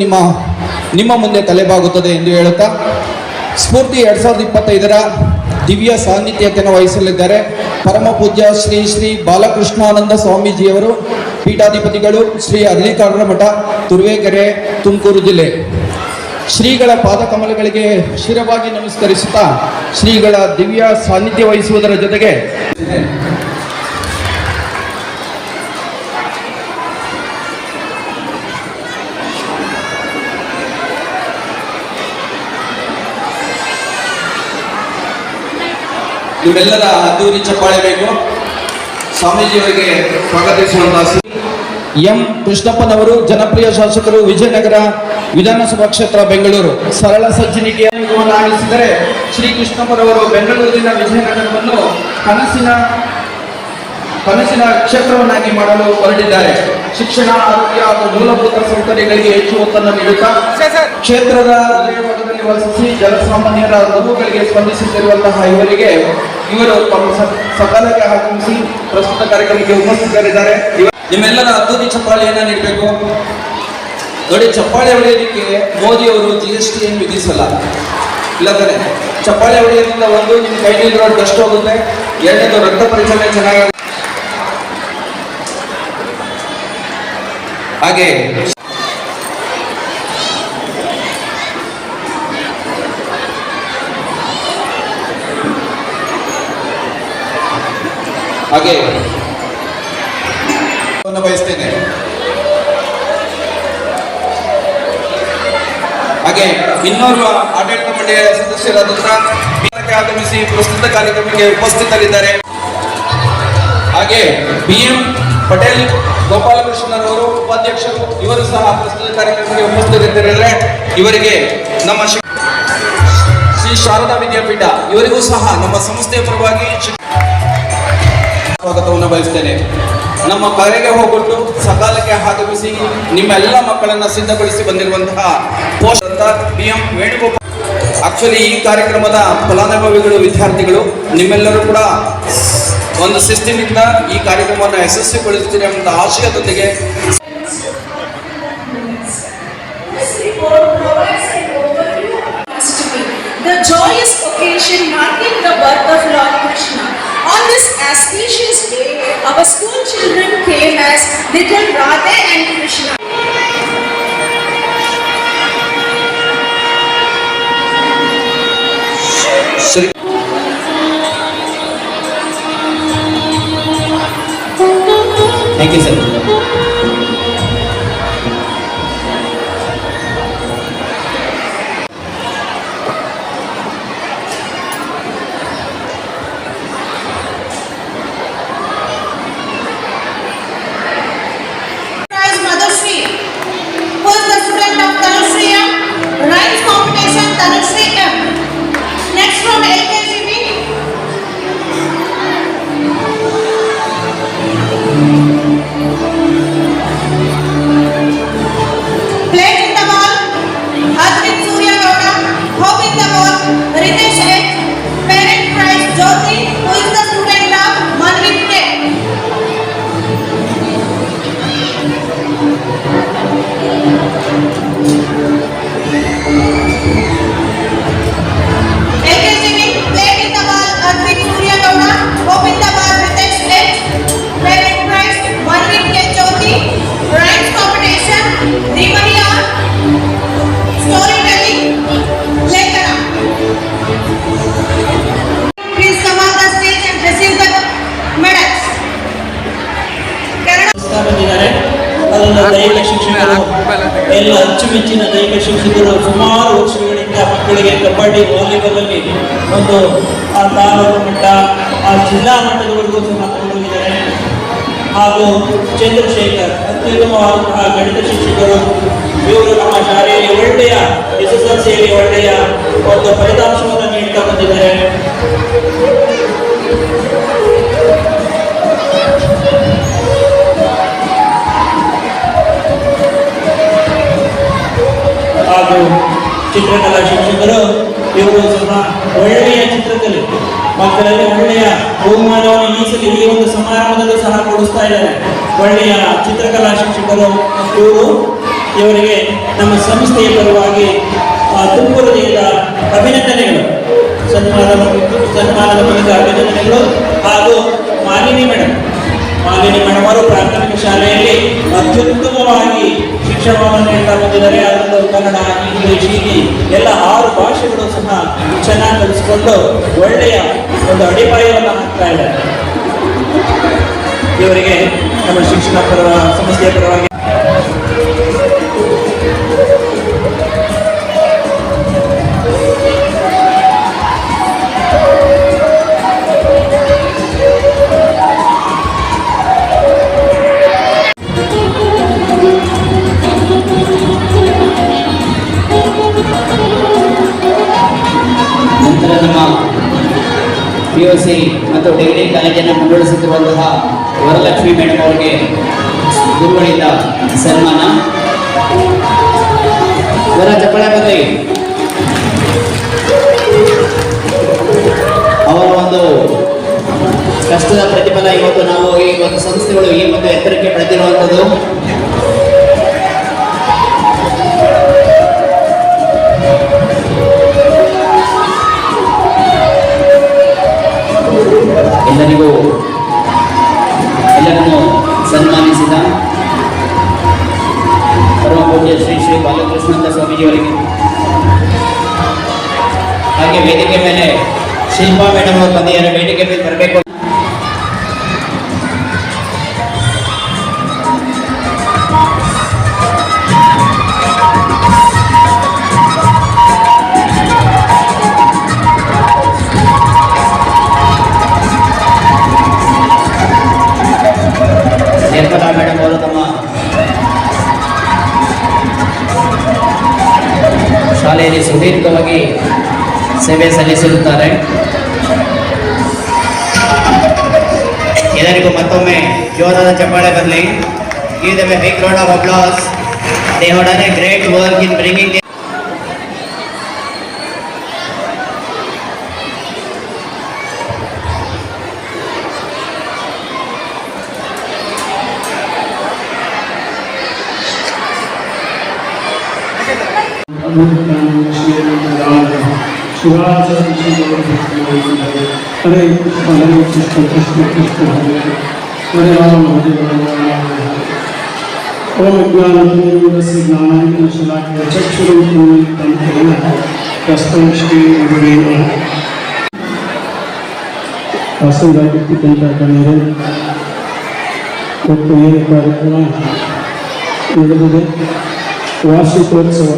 ನಿಮ್ಮ ಮುಂದೆ ತಲೆಬಾಗುತ್ತದೆ ಎಂದು ಹೇಳುತ್ತಾ ಸ್ಫೂರ್ತಿ 2025ರ ದಿವ್ಯ ಸಾನ್ನಿಧ್ಯತೆಯನ್ನು ವಹಿಸಲಿದ್ದಾರೆ ಪರಮ ಪೂಜ್ಯ ಶ್ರೀ ಶ್ರೀ ಬಾಲಕೃಷ್ಣಾನಂದ ಸ್ವಾಮೀಜಿಯವರು, ಪೀಠಾಧಿಪತಿಗಳು, ಶ್ರೀ ಅರಳಿಕಾರರ ಮಠ, ತುರುವೇಕೆರೆ, ತುಮಕೂರು ಜಿಲ್ಲೆ. ಶ್ರೀಗಳ ಪಾದಕಮಲಗಳಿಗೆ ಶಿರವಾಗಿ ನಮಸ್ಕರಿಸುತ್ತಾ ಶ್ರೀಗಳ ದಿವ್ಯ ಸಾನ್ನಿಧ್ಯ ವಹಿಸುವುದರ ಜೊತೆಗೆ ನಿಮ್ಮೆಲ್ಲರ ಅದ್ದೂರಿ ಚಪ್ಪಾಳೆ ಬೇಕು. ಸ್ವಾಮೀಜಿಯವರಿಗೆ ಸ್ವಾಗತಿಸುವಂತಹ ಎಂ ಕೃಷ್ಣಪ್ಪನವರು, ಜನಪ್ರಿಯ ಶಾಸಕರು, ವಿಜಯನಗರ ವಿಧಾನಸಭಾ ಕ್ಷೇತ್ರ, ಬೆಂಗಳೂರು. ಸರಳ ಸಜ್ಜನಿಕೆಯನ್ನು ಆಲಿಸಿದರೆ ಶ್ರೀ ಕೃಷ್ಣಪ್ಪನವರು ಬೆಂಗಳೂರಿನ ವಿಜಯನಗರವನ್ನು ಕನಸಿನ ಕ್ಷೇತ್ರವನ್ನಾಗಿ ಮಾಡಲು ಹೊರಟಿದ್ದಾರೆ. ಶಿಕ್ಷಣ, ಆರೋಗ್ಯ ಹಾಗೂ ಮೂಲಭೂತ ಸೌಕರ್ಯಗಳಿಗೆ ಹೆಚ್ಚು ಒತ್ತನ್ನು ನೀಡುತ್ತಾ ಕ್ಷೇತ್ರದ ಹೃದಯಭಾಗದಲ್ಲಿ ವಾಸಿಸಿ ಜನಸಾಮಾನ್ಯರ ನೋವುಗಳಿಗೆ ಸ್ಪಂದಿಸುತ್ತಿರುವಂತಹ ಇವರು ತಮ್ಮ ಸಕಾಲಕ್ಕೆ ಆಗಮಿಸಿ ಪ್ರಸ್ತುತ ಕಾರ್ಯಕ್ರಮಕ್ಕೆ ಉಪಸ್ಥಿತರಿದ್ದಾರೆ. ನಿಮ್ಮೆಲ್ಲರ ಅದ್ದೂರಿ ಚಪ್ಪಾಳೆಯನ್ನ ನೀಡಬೇಕು. ನೋಡಿ, ಚಪ್ಪಾಳೆ ಹೊಡೆಯೋದಕ್ಕೆ ಮೋದಿ ಅವರು GST ಏನು ವಿಧಿಸಲ್ಲ. ಇಲ್ಲಂದ್ರೆ ಚಪ್ಪಾಳೆ ಹೊಡೆಯೋದ್ರಿಂದ ಒಂದು ನಿಮ್ಮ ಕೈಲಿರೋ ಡಸ್ಟ್ ಹೋಗುತ್ತೆ, ಎರಡನೇದು ರಕ್ತ ಪರಿಚಲನೆ ಚೆನ್ನಾಗಿ. ಹಾಗೆ ಬಯಸ್ತೇನೆ. ಹಾಗೆ ಇನ್ನೋರ್ವ ಆಡಳಿತ ಮಂಡಳಿಯ ಸದಸ್ಯರಾದಂತಹ ಆಗಮಿಸಿ ಪ್ರಸ್ತುತ ಕಾರ್ಯಕ್ರಮಕ್ಕೆ ಉಪಸ್ಥಿತರಿದ್ದಾರೆ. ಹಾಗೆ BM ಪಟೇಲ್ ಗೋಪಾಲಕೃಷ್ಣರವರು ಉಪಾಧ್ಯಕ್ಷರು, ಇವರು ಸಹ ಪ್ರಸ್ತುತ ಕಾರ್ಯಕ್ರಮಕ್ಕೆ ಉಪಸ್ಥಿತರಿದ್ದಾರೆ. ಇವರಿಗೆ ನಮ್ಮ ಶ್ರೀ ಶಾರದಾ ವಿದ್ಯಾಪೀಠ ಇವರಿಗೂ ಸಹ ನಮ್ಮ ಸಂಸ್ಥೆಯ ಪರವಾಗಿ ಸ್ವಾಗತವನ್ನು ಬಯಸ್ತೇನೆ. ನಮ್ಮ ಕರೆಗೆ ಹೋಗ್ಬಿಟ್ಟು ಸಕಾಲಕ್ಕೆ ಆಗಮಿಸಿ ನಿಮ್ಮೆಲ್ಲ ಮಕ್ಕಳನ್ನ ಸಿದ್ಧಗೊಳಿಸಿ ಬಂದಿರುವಂತಹ ಪೋಷಕ BM ವೇಣುಗೋಪಾಲ್. ಆಕ್ಚುಲಿ ಈ ಕಾರ್ಯಕ್ರಮದ ಫಲಾನುಭವಿಗಳು ವಿದ್ಯಾರ್ಥಿಗಳು ನಿಮ್ಮೆಲ್ಲರೂ ಕೂಡ ಒಂದು ಶಿಸ್ತಿನಿಂದ ಈ ಕಾರ್ಯಕ್ರಮವನ್ನು ಯಶಸ್ವಿಗೊಳಿಸ್ತೀರಿ ಎಂಬ ಆಶಯದೊಂದಿಗೆ the joyous occasion marking the birth of Lord Krishna. On this auspicious day, our school children came as little Radha and Krishna. Thank you, sir. ದೈಹಿಕ ಶಿಕ್ಷಕರು ಎಲ್ಲ ಅಚ್ಚುಮೆಚ್ಚಿನ ದೈಹಿಕ ಶಿಕ್ಷಕರು ಸುಮಾರು ವರ್ಷಗಳಿಂದ ಮಕ್ಕಳಿಗೆ ಕಬಡ್ಡಿ, ವಾಲಿಬಾಲ್ ಅಲ್ಲಿ ಒಂದು ತಾಲೂಕು ಮಟ್ಟ, ಜಿಲ್ಲಾ ಮಟ್ಟದವರೆಗೂ ಸಹ ತಗೊಂಡೋಗಿದ್ದಾರೆ. ಹಾಗೂ ಚಂದ್ರಶೇಖರ್ ಅತ್ಯುತ್ತಮವಾದಂತಹ ಗಣಿತ ಶಿಕ್ಷಕರು. ಇವರು ನಮ್ಮ ಶಾಲೆಯಲ್ಲಿ ಒಳ್ಳೆಯ SSLCಯಲ್ಲಿ ಒಳ್ಳೆಯ ಒಂದು ಫಲಿತಾಂಶವನ್ನು ನೀಡ್ತಾ ಬಂದಿದ್ದಾರೆ. ಹಾಗೂ ಚಿತ್ರಕಲಾ ಶಿಕ್ಷಕರು ಇವರು ಸಹ ಒಳ್ಳೆಯ ಚಿತ್ರಕಲೆ ಮಕ್ಕಳಲ್ಲಿ ಒಳ್ಳೆಯ ಬಹುಮಾನವನ್ನು ಈ ಸಲ ಈ ಒಂದು ಸಮಾರಂಭದಲ್ಲೂ ಸಹ ಕೊಡಿಸ್ತಾ ಇದ್ದಾರೆ. ಒಳ್ಳೆಯ ಚಿತ್ರಕಲಾ ಶಿಕ್ಷಕರು ಇವರಿಗೆ ನಮ್ಮ ಸಂಸ್ಥೆಯ ಪರವಾಗಿ ತುಂಬುವುದರಿಂದ ಅಭಿನಂದನೆಗಳು, ಸನ್ಮಾನದ ಮೂಲಕ ಅಭಿನಂದನೆಗಳು. ಹಾಗೂ ಮಾಲಿನಿ ಮೇಡಮ್ ಮಾಲಿನಿ ಮೇಡಮ್ ಅವರು ಪ್ರಾಥಮಿಕ ಶಾಲೆಯಲ್ಲಿ ಅತ್ಯುತ್ತಮವಾಗಿ ಶಿಕ್ಷಣವನ್ನು ನೀಡ್ತಾ ಬಂದಿದ್ದಾರೆ. ಅದರಲ್ಲೂ ಕನ್ನಡ, ಇಂಗ್ಲಿಷ್, ಹಿಂದಿ ಎಲ್ಲ 6 ಭಾಷೆಗಳು ಸಹ ಚೆನ್ನಾಗಿ ಕಲಿಸಿಕೊಂಡು ಒಳ್ಳೆಯ ಒಂದು ಅಡಿಪಾಯವನ್ನು ಹಾಕ್ತಾ ಇದ್ದಾರೆ. ಇವರಿಗೆ ನಮ್ಮ ಶಿಕ್ಷಣ ಸಂಸ್ಥೆಯ ಪರವಾಗಿ ನಂತರ ನಮ್ಮ PUC ಮತ್ತು ಡಿಗ್ರಿ ಕಾಲೇಜನ್ನು ಮುನ್ನಡೆಸುತ್ತಿರುವಂತಹ ವರಲಕ್ಷ್ಮಿ ಮೇಡಮ್ ಅವರಿಗೆ ಗುರುಗಳಿಂದ ಸನ್ಮಾನ. ಇವರ ಚಪ್ಪಳೆ ಬರಲಿ. ಅವರ ಒಂದು ಕಷ್ಟದ ಪ್ರತಿಫಲ ಇವತ್ತು ನಾವು ಈ ಒಂದು ಸಂಸ್ಥೆಗಳು ಈ ಒಂದು ಎತ್ತರಕ್ಕೆ ಬೆಳೆದಿರುವಂಥದ್ದು. ಎಲ್ಲರನ್ನು ಸನ್ಮಾನಿಸಿದ ಪರಮ ಪೂಜ್ಯ ಶ್ರೀ ಶ್ರೀ ಬಾಲಕೃಷ್ಣಾನಂದ ಸ್ವಾಮೀಜಿಯವರಿಗೆ, ಹಾಗೆ ವೇದಿಕೆ ಮೇಲೆ ಶಿಲ್ಪಾ ಮೇಡಮ್ ಅವರು ಬಂದಿದ್ದಾರೆ, ವೇದಿಕೆ ಮೇಲೆ ಬರಬೇಕು. ನಿರ್ಮಲಾ ಮೇಡಮ್ ಅವರು ತಮ್ಮ ಶಾಲೆಯಲ್ಲಿ ಸುದೀರ್ಘವಾಗಿ ಸೇವೆ ಸಲ್ಲಿಸಿರುತ್ತಾರೆ. ಎಲ್ಲರಿಗೂ ಮತ್ತೊಮ್ಮೆ ಜೋರಾದ ಚಪ್ಪಾಳೆ ಬರಲಿ. Give them a big round of applause. They have done a great work in bringing the हरे कृष्ण कृष्ण कृष्ण हरे राम हरे राम ओम ज्ञानतिमिरस्य ज्ञानाञ्जनशलाकया चक्षुरुन्मीलितं येन तस्मै श्रीगुरुवे ಆಸಕ್ತಿಗಿಂತ ಕಣ್ಣಿದೆ ಮತ್ತು ಏನು ಕಾರ್ಯಕ್ರಮ ನಡೆದಿದೆ. ವಾರ್ಷಿಕೋತ್ಸವ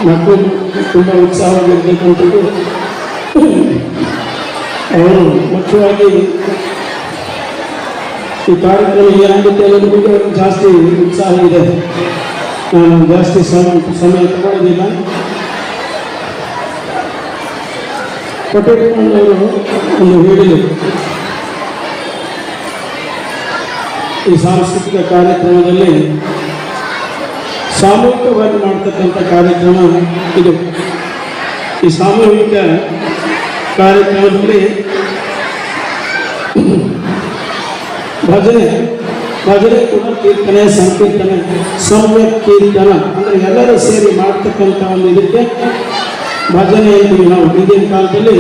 ಮಕ್ಕಳು ತುಂಬ ಉತ್ಸಾಹವಾಗಿರ್ತಕ್ಕಂಥದ್ದು. ಅವರು ಮುಖ್ಯವಾಗಿ ಈ ಕಾರ್ಯಕ್ರಮ ಏನಾಗುತ್ತೆ ಅನ್ನೋದಕ್ಕೆ ಜಾಸ್ತಿ ಉತ್ಸಾಹ ಇದೆ. ನಾನು ಜಾಸ್ತಿ ಸಮಯ ತಗೊಳ್ಳೋದಿಲ್ಲ. ಪಟೇಲ್ರವರು ಒಂದು ಹೇಳಿದರು, ಈ ಸಾಂಸ್ಕೃತಿಕ ಕಾರ್ಯಕ್ರಮದಲ್ಲಿ ಸಾಮೂಹಿಕವಾಗಿ ಮಾಡ್ತಕ್ಕಂಥ ಕಾರ್ಯಕ್ರಮ ಇದು. ಈ ಸಾಮೂಹಿಕ ಕಾರ್ಯಕ್ರಮದಲ್ಲಿ ಭಜನೆ ಕೂಡ ಕೀರ್ತನೆ, ಸಂಕೀರ್ತನೆ, ಸಮ್ಯಕ್ ಕೀರ್ತನ ಅಂದರೆ ಎಲ್ಲರೂ ಸೇರಿ ಮಾಡ್ತಕ್ಕಂಥ ಒಂದು ಇದಕ್ಕೆ ಭಜನೆ ಅಂತೀವಿ ನಾವು. ಹಿಂದಿನ ಕಾಲದಲ್ಲಿ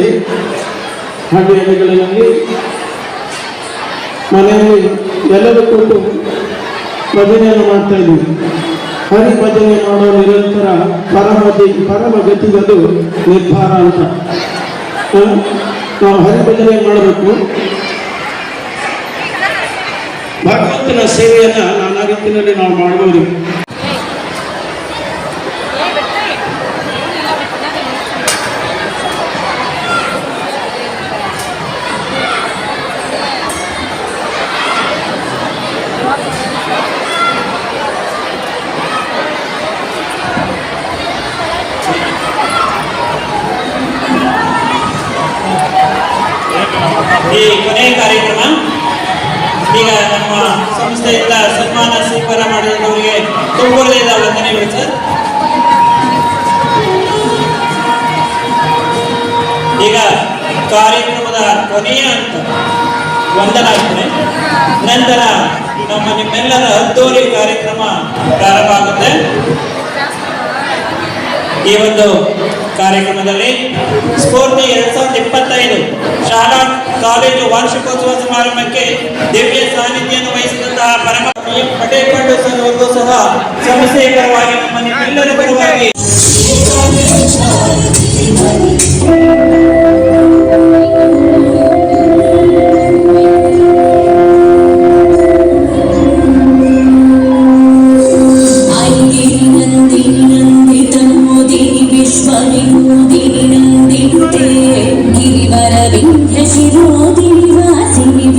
ಹಳ್ಳಿಗಳಲ್ಲಿ ಮನೆಯಲ್ಲಿ ಎಲ್ಲರೂ ಕೊಟ್ಟು ಭಜನೆಯನ್ನು ಮಾಡ್ತಾ ಇದ್ದೀವಿ. ಹರಿ ಭಜನೆ ಮಾಡೋ ನಿರಂತರ ಪರಮಗತಿಗದು ನಿರ್ಧಾರ ಅಂತ. ನಾವು ಹರಿ ಭಜನೆ ಮಾಡಬೇಕು. ಭಗವಂತನ ಸೇವೆಯನ್ನು ನಾನಾ ರೀತಿಯಲ್ಲಿ ನಾವು ಮಾಡಬಹುದು. ಈ ಕೊನೆಯ ಕಾರ್ಯಕ್ರಮ ಈಗ ನಮ್ಮ ಸಂಸ್ಥೆಯಿಂದ ಸನ್ಮಾನ ಸ್ವೀಕಾರ ಮಾಡಿದವರಿಗೆ ತುಂಬುವುದಿಲ್ಲ ವಂದನೆಗಳು ಸರ್. ಈಗ ಕಾರ್ಯಕ್ರಮದ ಕೊನೆಯ ಹಂತ ವಂದನಾಗ್ತದೆ. ನಂತರ ನಿಮ್ಮೆಲ್ಲರ ಅದ್ದೂರಿ ಕಾರ್ಯಕ್ರಮ ಪ್ರಾರಂಭ ಆಗುತ್ತೆ. ಈ ಒಂದು ಕಾರ್ಯಕ್ರಮದಲ್ಲಿ ಸ್ಫೂರ್ತಿ 2025 ಶಾಲಾ ಕಾಲೇಜು ವಾರ್ಷಿಕೋತ್ಸವ ಸಮಾರಂಭಕ್ಕೆ ದಿವ್ಯ ಸಾನ್ನಿಧ್ಯವನ್ನು ವಹಿಸಿದಂತಹ ಪರಮ ಪಟೇಲ್ ಪಂಡು ಸರ್ ಅವರಿಗೂ ಸಹ ಸಂಸ್ಥೆಯ ಪರವಾಗಿ ನಮ್ಮ ನಿಮ್ಮೆಲ್ಲರ ಪರವಾಗಿ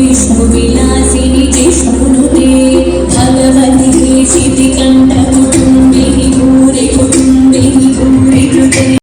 विष्णु विलासिनी जिष्णुनुते भगवती शितिकण्ठ